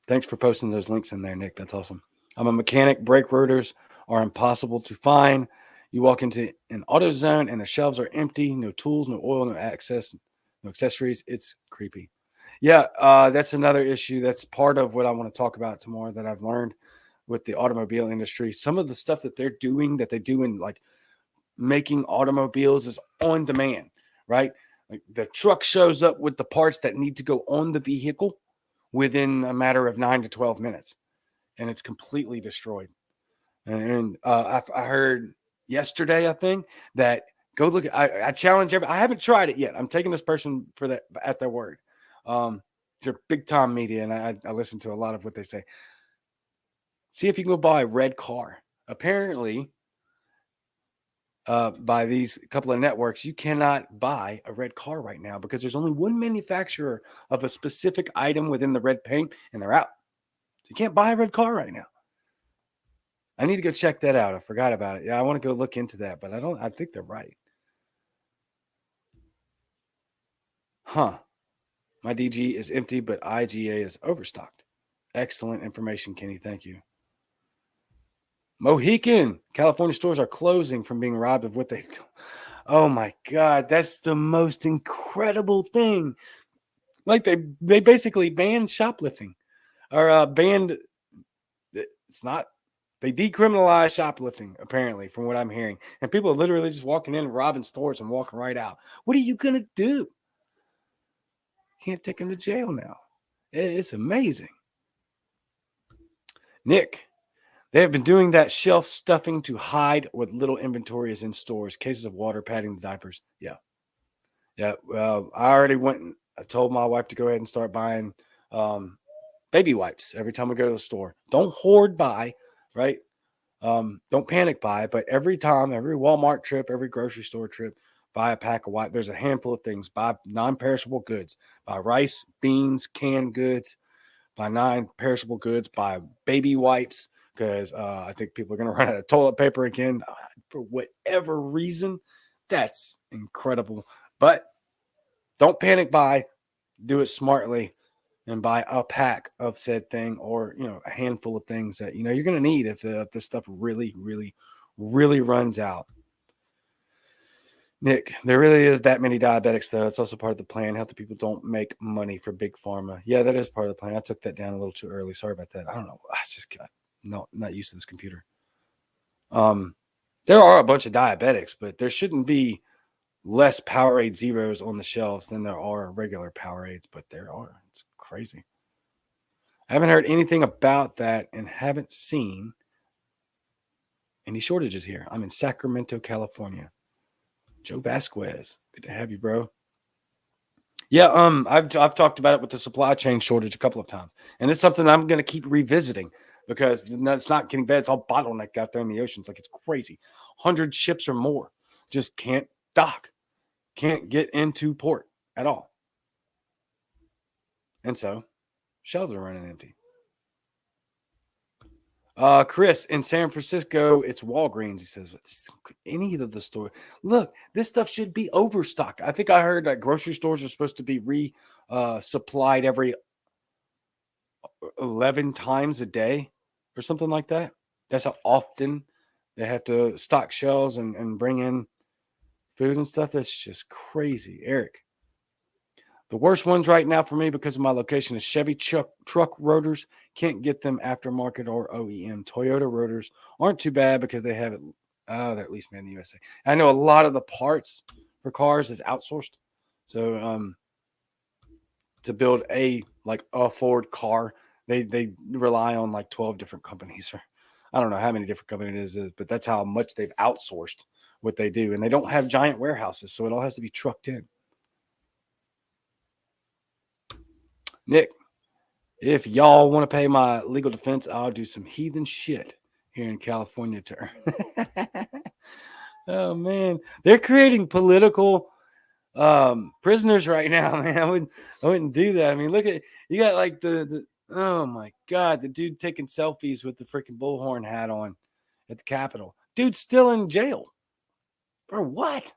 Thanks for posting those links in there, Nick. That's awesome. I'm a mechanic. Brake rotors are impossible to find. You walk into an auto zone and the shelves are empty. No tools, no oil, no access, no accessories. It's creepy. Yeah, that's another issue. That's part of what I want to talk about tomorrow that I've learned with the automobile industry. Some of the stuff that they're doing, that they do in like making automobiles, is on demand, right? Like the truck shows up with the parts that need to go on the vehicle within a matter of 9 to 12 minutes, and it's completely destroyed. And I heard yesterday, I think, that go look. I challenge I haven't tried it yet. I'm taking this person for that at their word. They're big time media, and I listen to a lot of what they say. See if you can go buy a red car. Apparently, by these couple of networks, you cannot buy a red car right now because there's only one manufacturer of a specific item within the red paint, and they're out. So you can't buy a red car right now. I need to go check that out. I forgot about it. Yeah, I want to go look into that, but I think they're right. Huh. My DG is empty, but IGA is overstocked. Excellent information, Kenny. Thank you. Mohican, California stores are closing from being robbed of what they do. Oh my God, that's the most incredible thing. Like they basically banned shoplifting, or banned. It's not. They decriminalized shoplifting, apparently, from what I'm hearing. And people are literally just walking in, robbing stores, and walking right out. What are you going to do? Can't take them to jail now. It's amazing. Nick, they have been doing that shelf stuffing to hide what little inventory is in stores. Cases of water, padding, the diapers. Yeah. Yeah. Well, I already went and I told my wife to go ahead and start buying baby wipes every time we go to the store. Don't hoard buy, right? Don't panic buy, but every time, every Walmart trip, every grocery store trip, buy a pack of wipes. There's a handful of things. Buy non-perishable goods. Buy rice, beans, canned goods. Buy non-perishable goods. Buy baby wipes because I think people are going to run out of toilet paper again for whatever reason. That's incredible. But don't panic buy. Do it smartly and buy a pack of said thing, or a handful of things that you're going to need if this stuff really, really, really runs out. Nick, there really is that many diabetics, though. It's also part of the plan. Healthy people don't make money for big pharma. Yeah, that is part of the plan. I took that down a little too early. Sorry about that. I don't know. I just not used to this computer. There are a bunch of diabetics, but there shouldn't be less Powerade Zeros on the shelves than there are regular Powerades, but there are. It's crazy. I haven't heard anything about that and haven't seen any shortages here. I'm in Sacramento, California. Joe Vasquez, good to have you, bro. Yeah, I've talked about it with the supply chain shortage a couple of times, and it's something I'm going to keep revisiting because it's not getting bad. It's all bottlenecked out there in the oceans, like it's crazy. 100 ships or more just can't dock, can't get into port at all, and so shelves are running empty. Chris in San Francisco, it's Walgreens. He says, any of the store. Look, this stuff should be overstocked. I think I heard that grocery stores are supposed to be supplied every 11 times a day or something like that. That's how often they have to stock shelves and bring in food and stuff. That's just crazy. Eric. The worst ones right now for me because of my location is Chevy truck rotors. Can't get them aftermarket or OEM. Toyota rotors aren't too bad because they have it. Oh, they're at least made in the USA. I know a lot of the parts for cars is outsourced. So to build a Ford car, they rely on like 12 different companies. I don't know how many different companies it is, but that's how much they've outsourced what they do. And they don't have giant warehouses, so it all has to be trucked in. Nick, If y'all want to pay my legal defense, I'll do some heathen shit here in California to earn. Oh man, they're creating political prisoners right now, man. I wouldn't do that. I mean, look at you got like the oh my god, the dude taking selfies with the freaking bullhorn hat on at the Capitol. Dude's still in jail. For what?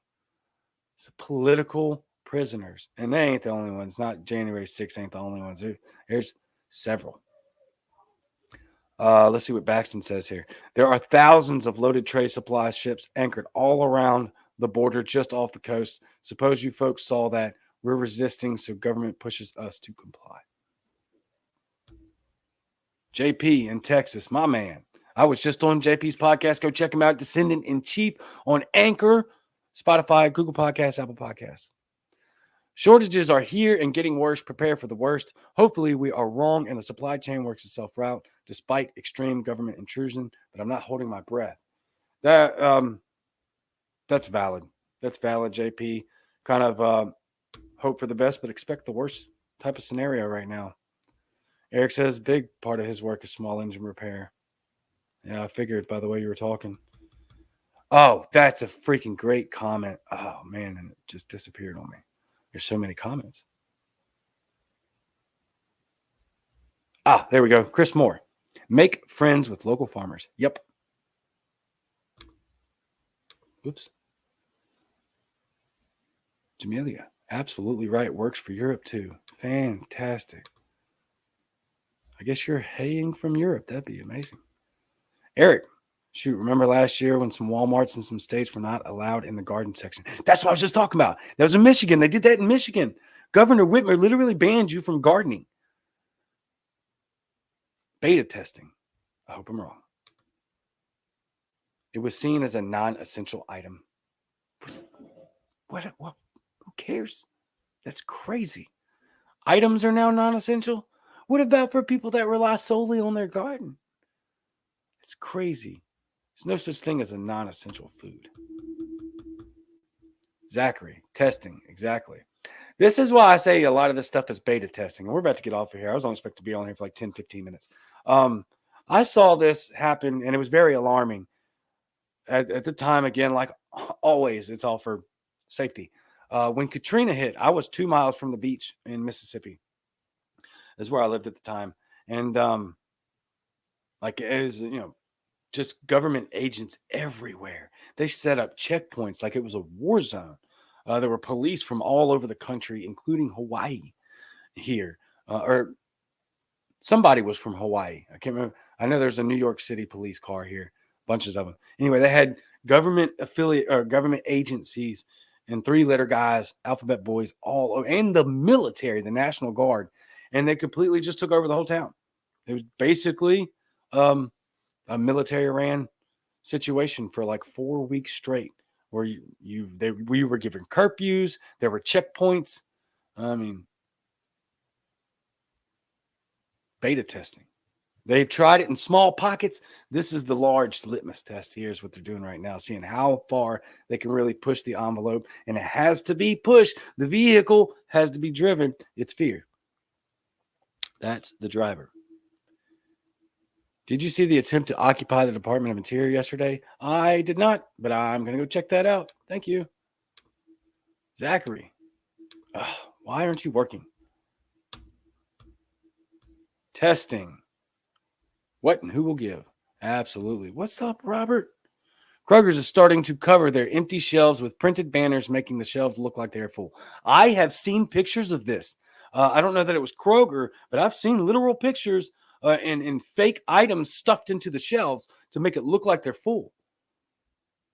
It's political prisoners. And they ain't the only ones. Not January 6th ain't the only ones. There's several. Let's see what Baxton says here. There are thousands of loaded trade supply ships anchored all around the border just off the coast. Suppose you folks saw that. We're resisting, so government pushes us to comply. JP in Texas, my man. I was just on JP's podcast. Go check him out. Descendant in Chief on Anchor, Spotify, Google Podcasts, Apple Podcasts. Shortages are here and getting worse. Prepare for the worst. Hopefully, we are wrong and the supply chain works itself out despite extreme government intrusion. But I'm not holding my breath. That's valid. That's valid, JP. Kind of hope for the best, but expect the worst type of scenario right now. Eric says big part of his work is small engine repair. Yeah, I figured by the way you were talking. Oh, that's a freaking great comment. Oh man, and it just disappeared on me. There's so many comments. There we go. Chris Moore. Make friends with local farmers. Yep. Oops. Jamelia. Absolutely right. Works for Europe too. Fantastic. I guess you're haying from Europe. That'd be amazing. Eric. Shoot, remember last year when some Walmarts in some states were not allowed in the garden section? That's what I was just talking about. That was in Michigan. They did that in Michigan. Governor Whitmer literally banned you from gardening. Beta testing. I hope I'm wrong. It was seen as a non-essential item. What? Who cares? That's crazy. Items are now non-essential? What about for people that rely solely on their garden? It's crazy. There's no such thing as a non-essential food. Zachary, testing, exactly. This is why I say a lot of this stuff is beta testing. And we're about to get off of here. I was only expected to be on here for like 10, 15 minutes. I saw this happen, and it was very alarming. At the time, again, like always, it's all for safety. When Katrina hit, I was 2 miles from the beach in Mississippi. That's where I lived at the time. And like it was, just government agents everywhere. They set up checkpoints like it was a war zone. There were police from all over the country, including Hawaii here. Or somebody was from Hawaii. I can't remember. I know there's a New York City police car here, bunches of them. Anyway, they had government affiliate or government agencies and 3-letter guys, alphabet boys, all over, and the military, the National Guard. And they completely just took over the whole town. It was basically a military ran situation for like 4 weeks straight, where we were given curfews, there were checkpoints. I mean, beta testing. They've tried it in small pockets. This is the large litmus test. Here's what they're doing right now, seeing how far they can really push the envelope. And it has to be pushed. The vehicle has to be driven. It's fear. That's the driver. Did you see the attempt to occupy the Department of Interior yesterday? I did not, but I'm going to go check that out. Thank you. Zachary. Why aren't you working? Testing. What and who will give? Absolutely. What's up, Robert? Kroger's is starting to cover their empty shelves with printed banners, making the shelves look like they're full. I have seen pictures of this. I don't know that it was Kroger, but I've seen literal pictures and fake items stuffed into the shelves to make it look like they're full.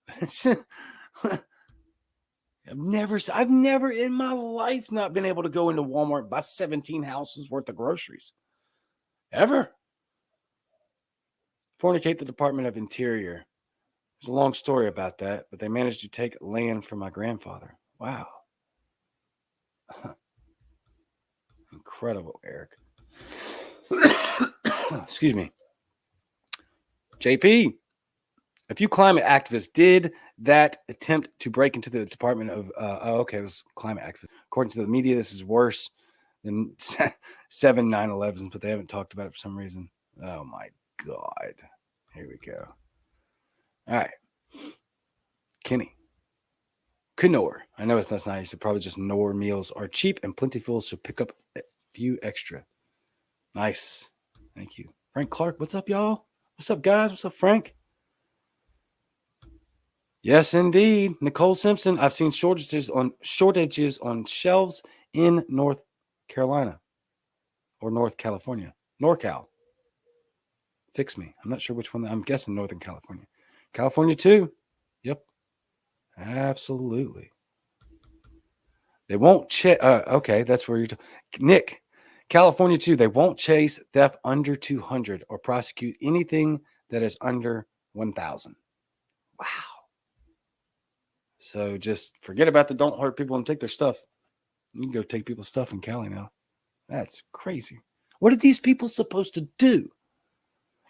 I've never in my life not been able to go into Walmart and buy 17 houses worth of groceries. Ever. Fornicate the Department of Interior. There's a long story about that, but they managed to take land from my grandfather. Wow. Incredible, Eric. Excuse me. JP, a few climate activists did that attempt to break into the Department of, it was climate activists. According to the media, this is worse then 7 9/11s, but they haven't talked about it for some reason. Oh my God. Here we go. All right. Kenny. Knorr. I know that's not nice. Probably just Knorr meals are cheap and plentiful, so pick up a few extra. Nice. Thank you. Frank Clark, what's up, y'all? What's up, guys? What's up, Frank? Yes, indeed. Nicole Simpson, I've seen shortages on shelves in North Carolina or North California. NorCal. Fix me. I'm not sure which one. I'm guessing Northern California. California too. Yep. Absolutely. They won't okay, that's where you're Nick. California too. They won't chase theft under 200 or prosecute anything that is under 1,000. Wow. So just forget about the don't hurt people and take their stuff. You can go take people's stuff in Cali now. That's crazy. What are these people supposed to do?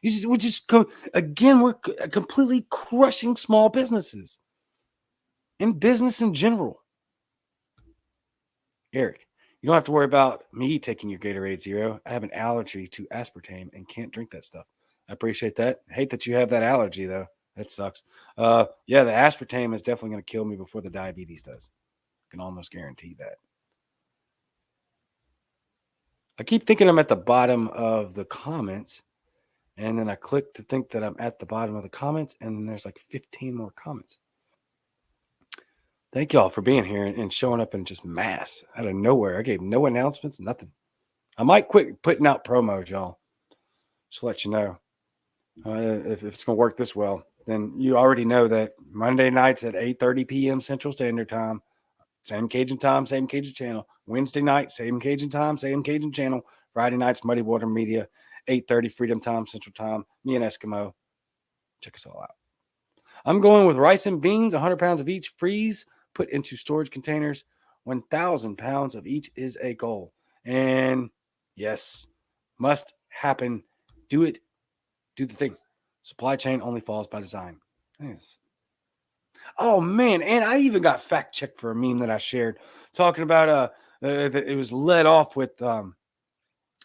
We're completely crushing small businesses and business in general. Eric, you don't have to worry about me taking your Gatorade Zero. I have an allergy to aspartame and can't drink that stuff. I appreciate that. I hate that you have that allergy, though. That sucks. Yeah, the aspartame is definitely going to kill me before the diabetes does. I can almost guarantee that. I keep thinking I'm at the bottom of the comments, and then I click to think that I'm at the bottom of the comments, and then there's like 15 more comments. Thank y'all for being here and showing up in just mass out of nowhere. I gave no announcements, nothing. I might quit putting out promos, y'all. Just let you know. If it's going to work this well, then you already know that Monday nights at 8:30 p.m. Central Standard Time, same Cajun time, same Cajun channel. Wednesday night, same Cajun time, same Cajun channel. Friday nights, Muddy Water Media, 8:30 Freedom Time, Central Time. Me and Eskimo. Check us all out. I'm going with rice and beans, 100 pounds of each, freeze, put into storage containers. 1,000 pounds of each is a goal. And yes, must happen. Do it. Do the thing. Supply chain only falls by design. Yes. Oh man, and I even got fact checked for a meme that I shared talking about it was led off with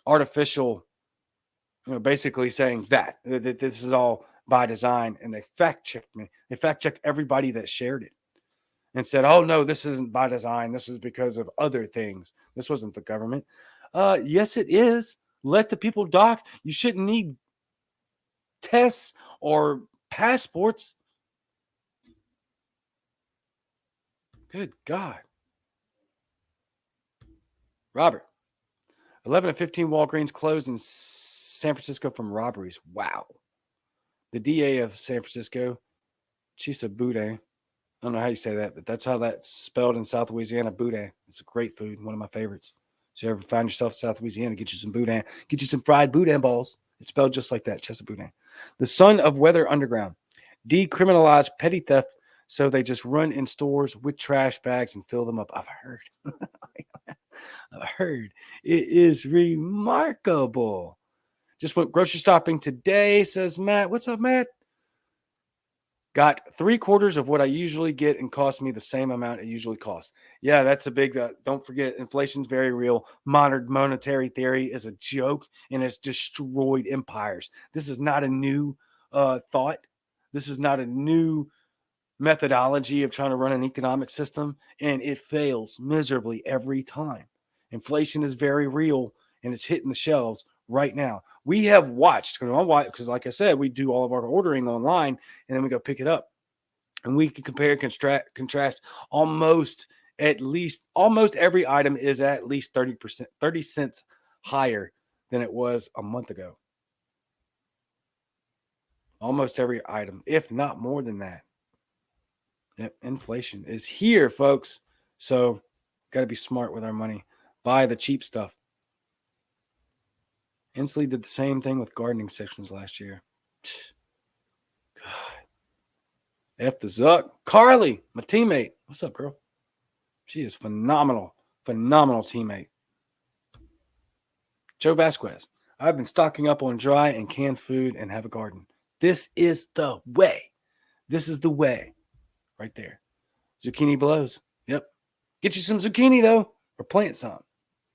artificial, basically saying that this is all by design, and they fact checked me. They fact checked everybody that shared it and said, "Oh no, this isn't by design. This is because of other things. This wasn't the government." Yes, it is. Let the people dock. You shouldn't need tests or passports. Good God. Robert, 11 of 15 Walgreens closed in San Francisco from robberies. Wow. The DA of San Francisco, Chisabude, I don't know how you say that, but that's how that's spelled in South Louisiana, boudin. It's a great food, one of my favorites. So you ever find yourself in South Louisiana, get you some boudin, get you some fried boudin balls. It's spelled just like that, Chesapeake. The son of Weather Underground decriminalized petty theft, so they just run in stores with trash bags and fill them up. I've heard. I've heard. It is remarkable. Just went grocery shopping today, says Matt. What's up, Matt? Got 3/4 of what I usually get and cost me the same amount it usually costs. Yeah, that's a big, don't forget, inflation's very real. Modern monetary theory is a joke and it's destroyed empires. This is not a new thought. This is not a new methodology of trying to run an economic system, and it fails miserably every time. Inflation is very real and it's hitting the shelves right now. We have watched, because like I said, we do all of our ordering online and then we go pick it up. And we can compare, contrast almost every item is at least 30%, 30 cents higher than it was a month ago. Almost every item, if not more than that. Yep, inflation is here, folks. So got to be smart with our money. Buy the cheap stuff. Inslee did the same thing with gardening sections last year. God. F the Zuck. Carly, my teammate. What's up, girl? She is phenomenal. Phenomenal teammate. Joe Vasquez. I've been stocking up on dry and canned food and have a garden. This is the way. This is the way. Right there. Zucchini blows. Yep. Get you some zucchini, though, or plant some.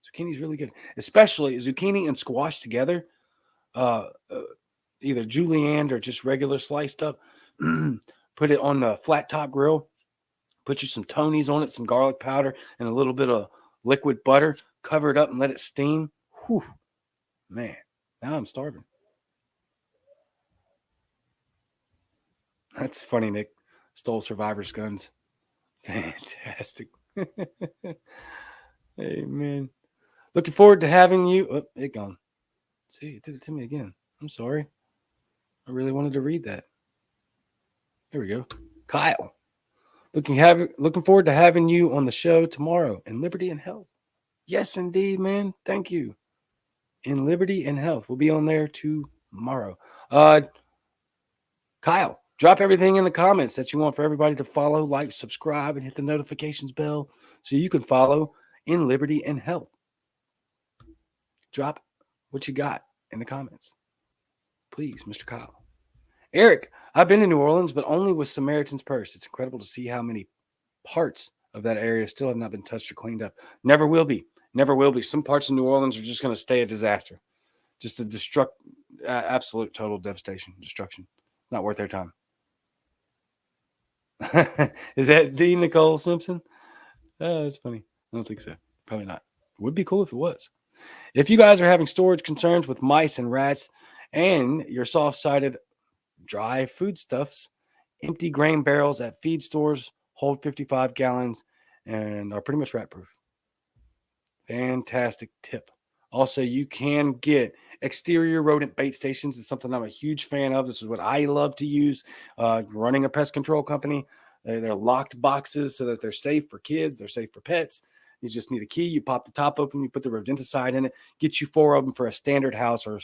Zucchini's really good, especially zucchini and squash together. Uh, uh, Either julienne or just regular sliced up. Put it on the flat top grill. Put you some Tony's on it, some garlic powder, and a little bit of liquid butter. Cover it up and let it steam. Whew, man, now I'm starving. That's funny, Nick. Stole survivors' guns. Fantastic. Hey, man. Looking forward to having you. Oh, it gone. See, it did it to me again. I'm sorry. I really wanted to read that. There we go. Kyle. Looking forward to having you on the show tomorrow in Liberty and Health. Yes, indeed, man. Thank you. In Liberty and Health. We'll be on there tomorrow. Kyle, drop everything in the comments that you want for everybody to follow, like, subscribe, and hit the notifications bell so you can follow in Liberty and Health. Drop what you got in the comments. Please, Mr. Kyle. Eric, I've been to New Orleans, but only with Samaritan's Purse. It's incredible to see how many parts of that area still have not been touched or cleaned up. Never will be. Never will be. Some parts of New Orleans are just going to stay a disaster. Just a absolute total devastation, destruction. Not worth their time. Is that the Nicole Simpson? Oh, that's funny. I don't think so. Probably not. Would be cool if it was. If you guys are having storage concerns with mice and rats and your soft-sided dry foodstuffs, empty grain barrels at feed stores hold 55 gallons and are pretty much rat proof. Fantastic tip. Also, you can get exterior rodent bait stations. It's something I'm a huge fan of. This is what I love to use. Running a pest control company, they're locked boxes so that they're safe for kids. They're safe for pets. You just need a key. You pop the top open. You put the rodenticide in it. Get you 4 of them for a standard house or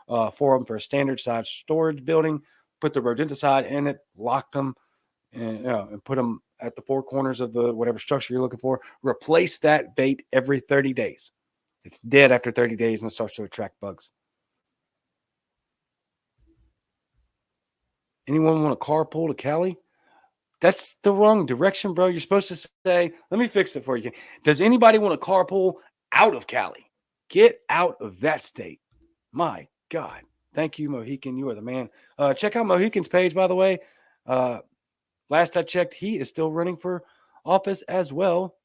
4 of them for a standard size storage building. Put the rodenticide in it. Lock them and put them at the 4 corners of the whatever structure you're looking for. Replace that bait every 30 days. It's dead after 30 days and it starts to attract bugs. Anyone want a carpool to Cali? That's the wrong direction, bro. You're supposed to say, let me fix it for you. Does anybody want a carpool out of Cali? Get out of that state. My God. Thank you, Mohican. You are the man. Check out Mohican's page, by the way. Last I checked, he is still running for office as well.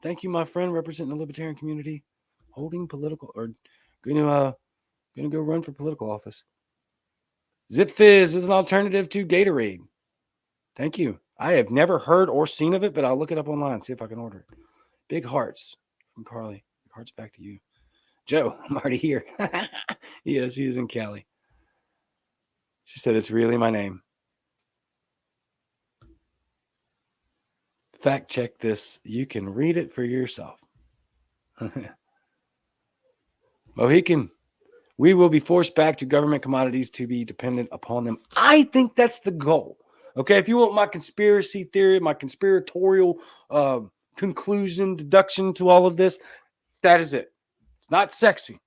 Thank you, my friend, representing the libertarian community, holding political or gonna go run for political office. Zip Fizz is an alternative to Gatorade. Thank you. I have never heard or seen of it, but I'll look it up online, see if I can order it. Big hearts from Carly. Big hearts back to you. Joe, I'm already here. Yes, he is in Cali. She said it's really my name. Fact check this. You can read it for yourself. Mohican, we will be forced back to government commodities to be dependent upon them. I think that's the goal. Okay, if you want my conspiracy theory, my conspiratorial conclusion, deduction to all of this, that is it. It's not sexy.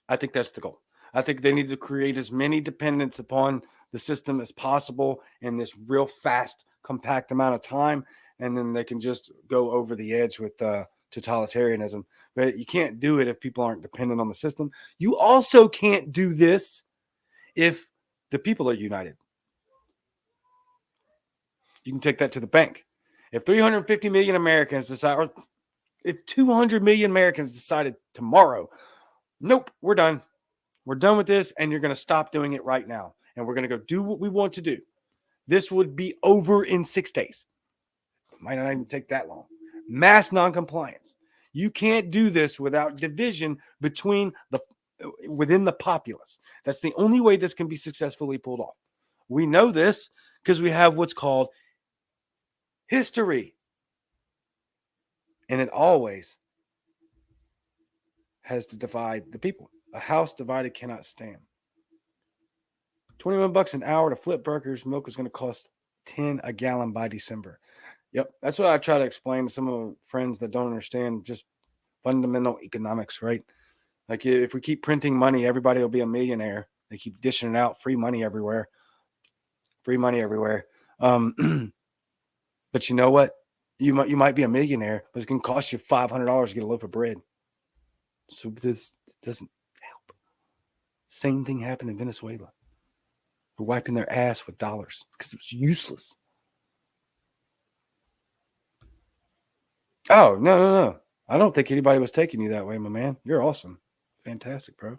I think that's the goal. I think they need to create as many dependents upon the system as possible in this real fast, compact amount of time, and then they can just go over the edge with totalitarianism. But you can't do it if people aren't dependent on the system. You also can't do this if the people are united. You can take that to the bank. If 350 million Americans decide, or if 200 million Americans decided tomorrow, nope, we're done. We're done with this, and you're going to stop doing it right now. And we're going to go do what we want to do. This would be over in 6 days. It might not even take that long. Mass noncompliance. You can't do this without division within the populace. That's the only way this can be successfully pulled off. We know this because we have what's called history. And it always has to divide the people. A house divided cannot stand. $21 an hour to flip burgers. Milk is going to cost $10 a gallon by December. Yep, that's what I try to explain to some of my friends that don't understand just fundamental economics, right? Like if we keep printing money, everybody will be a millionaire. They keep dishing it out, free money everywhere. Free money everywhere. But you know what? You might be a millionaire, but it's going to cost you $500 to get a loaf of bread. So this doesn't help. Same thing happened in Venezuela. They're wiping their ass with dollars because it was useless. Oh, no, no, no. I don't think anybody was taking you that way, my man. You're awesome. Fantastic, bro.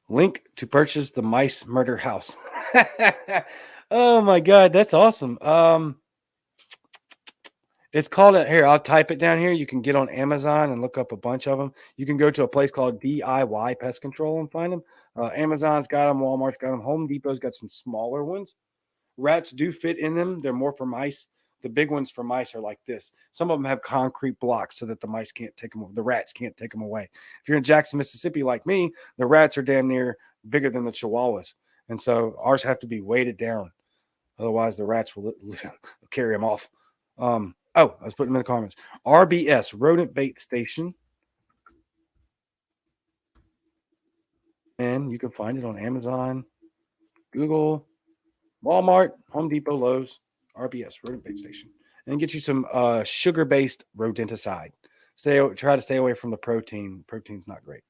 Link to purchase the mice murder house. Oh my god, that's awesome. It's called a here, I'll type it down here. You can get on Amazon and look up a bunch of them. You can go to a place called DIY Pest Control and find them. Amazon's got them, Walmart's got them, Home Depot's got some smaller ones. Rats do fit in them. They're more for mice. The big ones for mice are like this. Some of them have concrete blocks so that the mice can't take them. The rats can't take them away. If you're in Jackson, Mississippi, like me, the rats are damn near bigger than the chihuahuas, and so ours have to be weighted down. Otherwise, the rats will carry them off. I was putting them in the comments. RBS Rodent Bait Station, and you can find it on Amazon, Google, Walmart, Home Depot, Lowe's, RBS, rodent bait station. And get you some sugar-based rodenticide. Try to stay away from the protein. Protein's not great.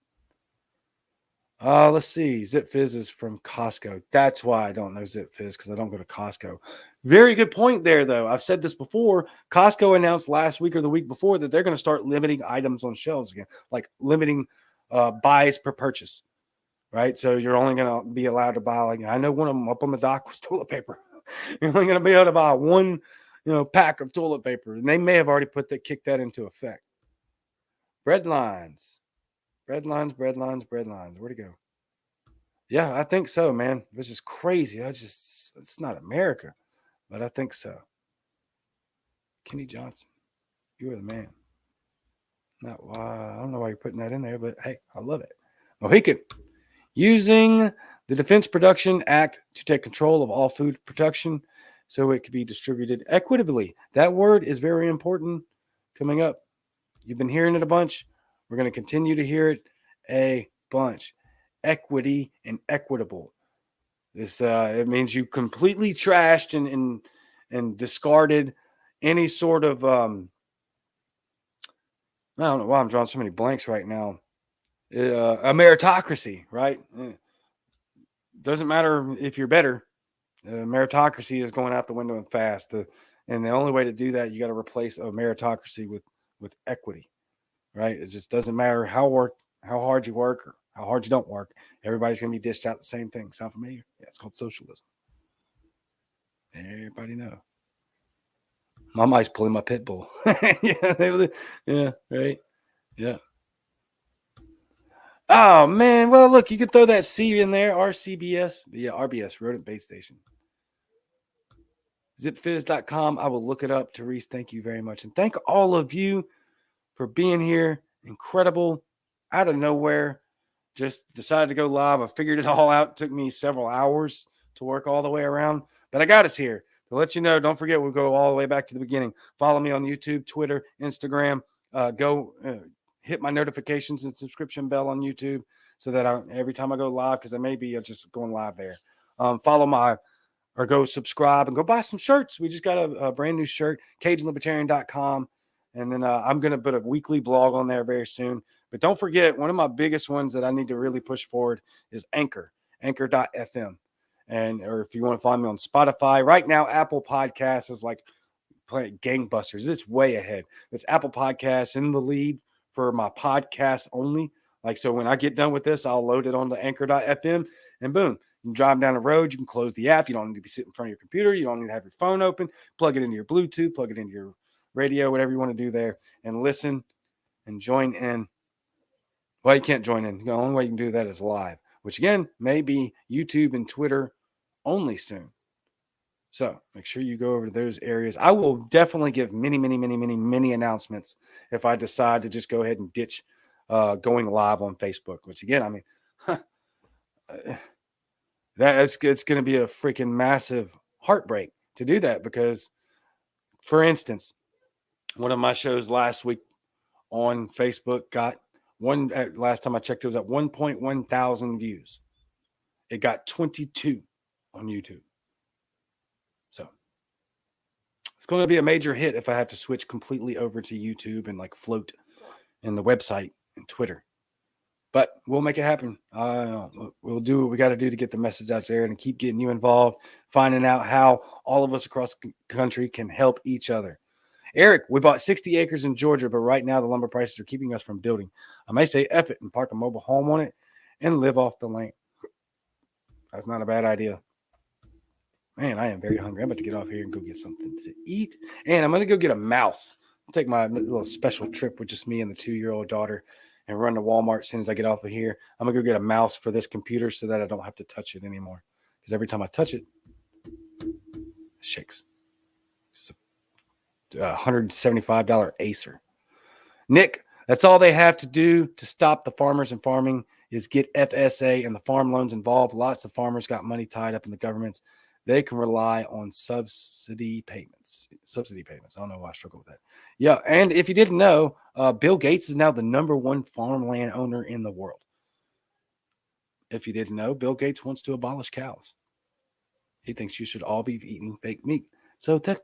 Let's see. Zip Fizz is from Costco. That's why I don't know Zip Fizz, because I don't go to Costco. Very good point there, though. I've said this before. Costco announced last week or the week before that they're going to start limiting items on shelves again, like limiting buys per purchase. Right, so you're only going to be allowed to buy, like, I know one of them up on the dock was toilet paper. You're only going to be able to buy one, pack of toilet paper, and they may have already kicked that into effect. Bread lines. Where'd it go? Yeah, I think so, man. This is crazy. It's not America, but I think so. Kenny Johnson, you are the man. Not why, I don't know why you're putting that in there, but hey, I love it. Mohican. Using the Defense Production Act to take control of all food production so it can be distributed equitably. That word is very important coming up. You've been hearing it a bunch. We're going to continue to hear it a bunch. Equity and equitable. This it means you completely trashed and discarded any sort of I don't know why I'm drawing so many blanks right now. A meritocracy, right? Doesn't matter if you're better. Meritocracy is going out the window and fast. And the only way to do that, you got to replace a meritocracy with equity, right? It just doesn't matter how hard you work or how hard you don't work. Everybody's going to be dished out the same thing. Sound familiar? Yeah, it's called socialism. Everybody know. My mic's pulling my pit bull. Yeah, right. Yeah. Oh man, well look, you could throw that C in there, RCBS, yeah, RBS, Rodent Bait Station. Zipfizz.com. I will look it up. Therese, thank you very much. And thank all of you for being here. Incredible. Out of nowhere. Just decided to go live. I figured it all out. It took me several hours to work all the way around, but I got us here to let you know. Don't forget, we'll go all the way back to the beginning. Follow me on YouTube, Twitter, Instagram. Go hit my notifications and subscription bell on YouTube so that every time I go live, because I may be just going live there. Or go subscribe and go buy some shirts. We just got a brand new shirt, CajunLibertarian.com. And then I'm going to put a weekly blog on there very soon. But don't forget, one of my biggest ones that I need to really push forward is Anchor.fm. Or if you want to find me on Spotify. Right now, Apple Podcasts is like playing gangbusters. It's way ahead. It's Apple Podcasts in the lead for my podcast only. Like, so when I get done with this, I'll load it onto Anchor.fm and boom. You can drive down the road. You can close the app. You don't need to be sitting in front of your computer. You don't need to have your phone open. Plug it into your Bluetooth. Plug it into your radio, whatever you want to do there, and listen and join in. Well, you can't join in. The only way you can do that is live, which again may be YouTube and Twitter only soon. So make sure you go over to those areas. I will definitely give many announcements if I decide to just go ahead and ditch going live on Facebook, which again, I mean, it's going to be a freaking massive heartbreak to do that because, for instance, one of my shows last week on Facebook got last time I checked, it was at 1.1 thousand views. It got 22 on YouTube. So It's going to be a major hit if I have to switch completely over to YouTube and like float in the website and Twitter. But we'll make it happen. We'll do what we got to do to get the message out there and keep getting you involved, finding out how all of us across the country can help each other. Eric, we bought 60 acres in Georgia, but right now the lumber prices are keeping us from building. I may say F it and park a mobile home on it and live off the land. That's not a bad idea. Man, I am very hungry. I'm about to get off here and go get something to eat. And I'm going to go get a mouse. I'll take my little special trip with just me and the 2-year-old daughter and run to Walmart as soon as I get off of here. I'm going to go get a mouse for this computer so that I don't have to touch it anymore. Because every time I touch it, it shakes. It's a $175 Acer. Nick, that's all they have to do to stop the farmers and farming is get FSA and the farm loans involved. Lots of farmers got money tied up in the governments. They can rely on subsidy payments. I don't know why I struggle with that. Yeah, and if you didn't know, Bill Gates is now the #1 farmland owner in the world. If you didn't know, Bill Gates wants to abolish cows. He thinks you should all be eating fake meat. So that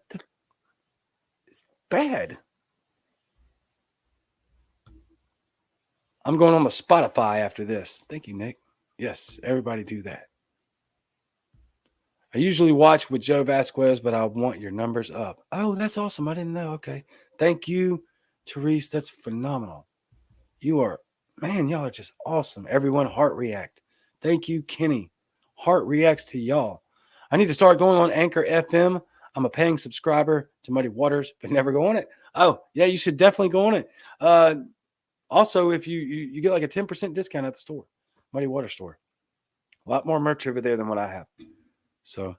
it's bad. I'm going on the Spotify after this. Thank you, Nick. Yes, everybody do that. I usually watch with Joe Vasquez, but I want your numbers up. Oh, that's awesome. I didn't know. Okay. Thank you, Therese. That's phenomenal. You are, man, y'all are just awesome. Everyone, heart react. Thank you, Kenny. Heart reacts to y'all. I need to start going on Anchor FM. I'm a paying subscriber to Muddy Waters, but never go on it. Oh, yeah, you should definitely go on it. Also, if you get like a 10% discount at the store, Muddy Water store. A lot more merch over there than what I have. So,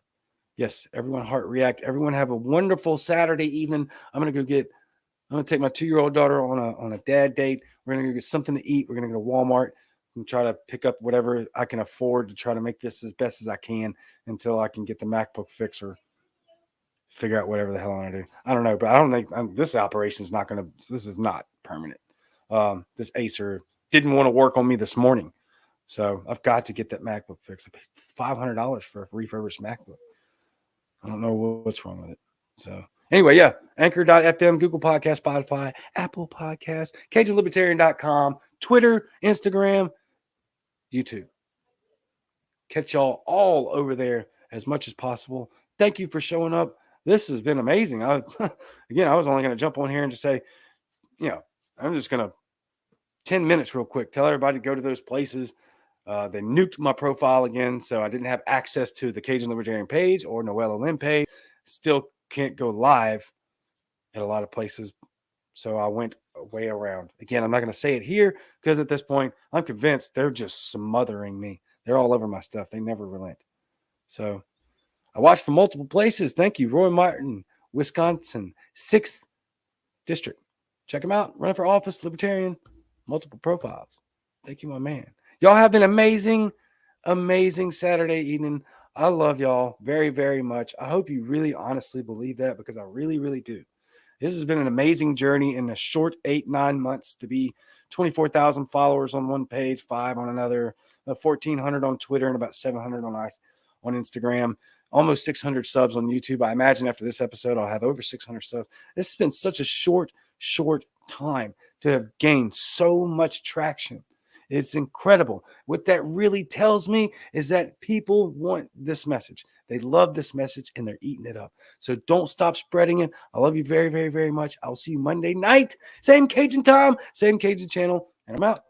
yes, everyone heart react. Everyone have a wonderful Saturday evening. I'm going to take my 2-year-old daughter on a dad date. We're going to go get something to eat. We're going to go to Walmart and try to pick up whatever I can afford to try to make this as best as I can until I can get the MacBook fixed or figure out whatever the hell I want to do. I don't know, but I don't think this operation is not going to, this is not permanent. This Acer didn't want to work on me this morning. So I've got to get that MacBook fixed. I paid $500 for a refurbished MacBook. I don't know what's wrong with it. So anyway, yeah, Anchor.fm, Google Podcast, Spotify, Apple Podcast, CajunLibertarian.com, Twitter, Instagram, YouTube. Catch y'all all over there as much as possible. Thank you for showing up. This has been amazing. I was only going to jump on here and just say, I'm just going to 10 minutes real quick. Tell everybody to go to those places. They nuked my profile again, so I didn't have access to the Cajun Libertarian page or Noella Lynn page. Still can't go live at a lot of places, so I went way around. Again, I'm not going to say it here because at this point, I'm convinced they're just smothering me. They're all over my stuff. They never relent. So I watched from multiple places. Thank you, Roy Martin, Wisconsin, 6th District. Check him out. Running for office, Libertarian, multiple profiles. Thank you, my man. Y'all have an amazing, amazing Saturday evening. I love y'all very, very much. I hope you really honestly believe that because I really, really do. This has been an amazing journey in a short 8-9 months to be 24,000 followers on one page, 5 on another, 1,400 on Twitter, and about 700 on Instagram. Almost 600 subs on YouTube. I imagine after this episode, I'll have over 600 subs. This has been such a short time to have gained so much traction. It's incredible. What that really tells me is that people want this message. They love this message and they're eating it up. So don't stop spreading it. I love you very, very, very much. I'll see you Monday night. Same Cajun time, same Cajun channel, and I'm out.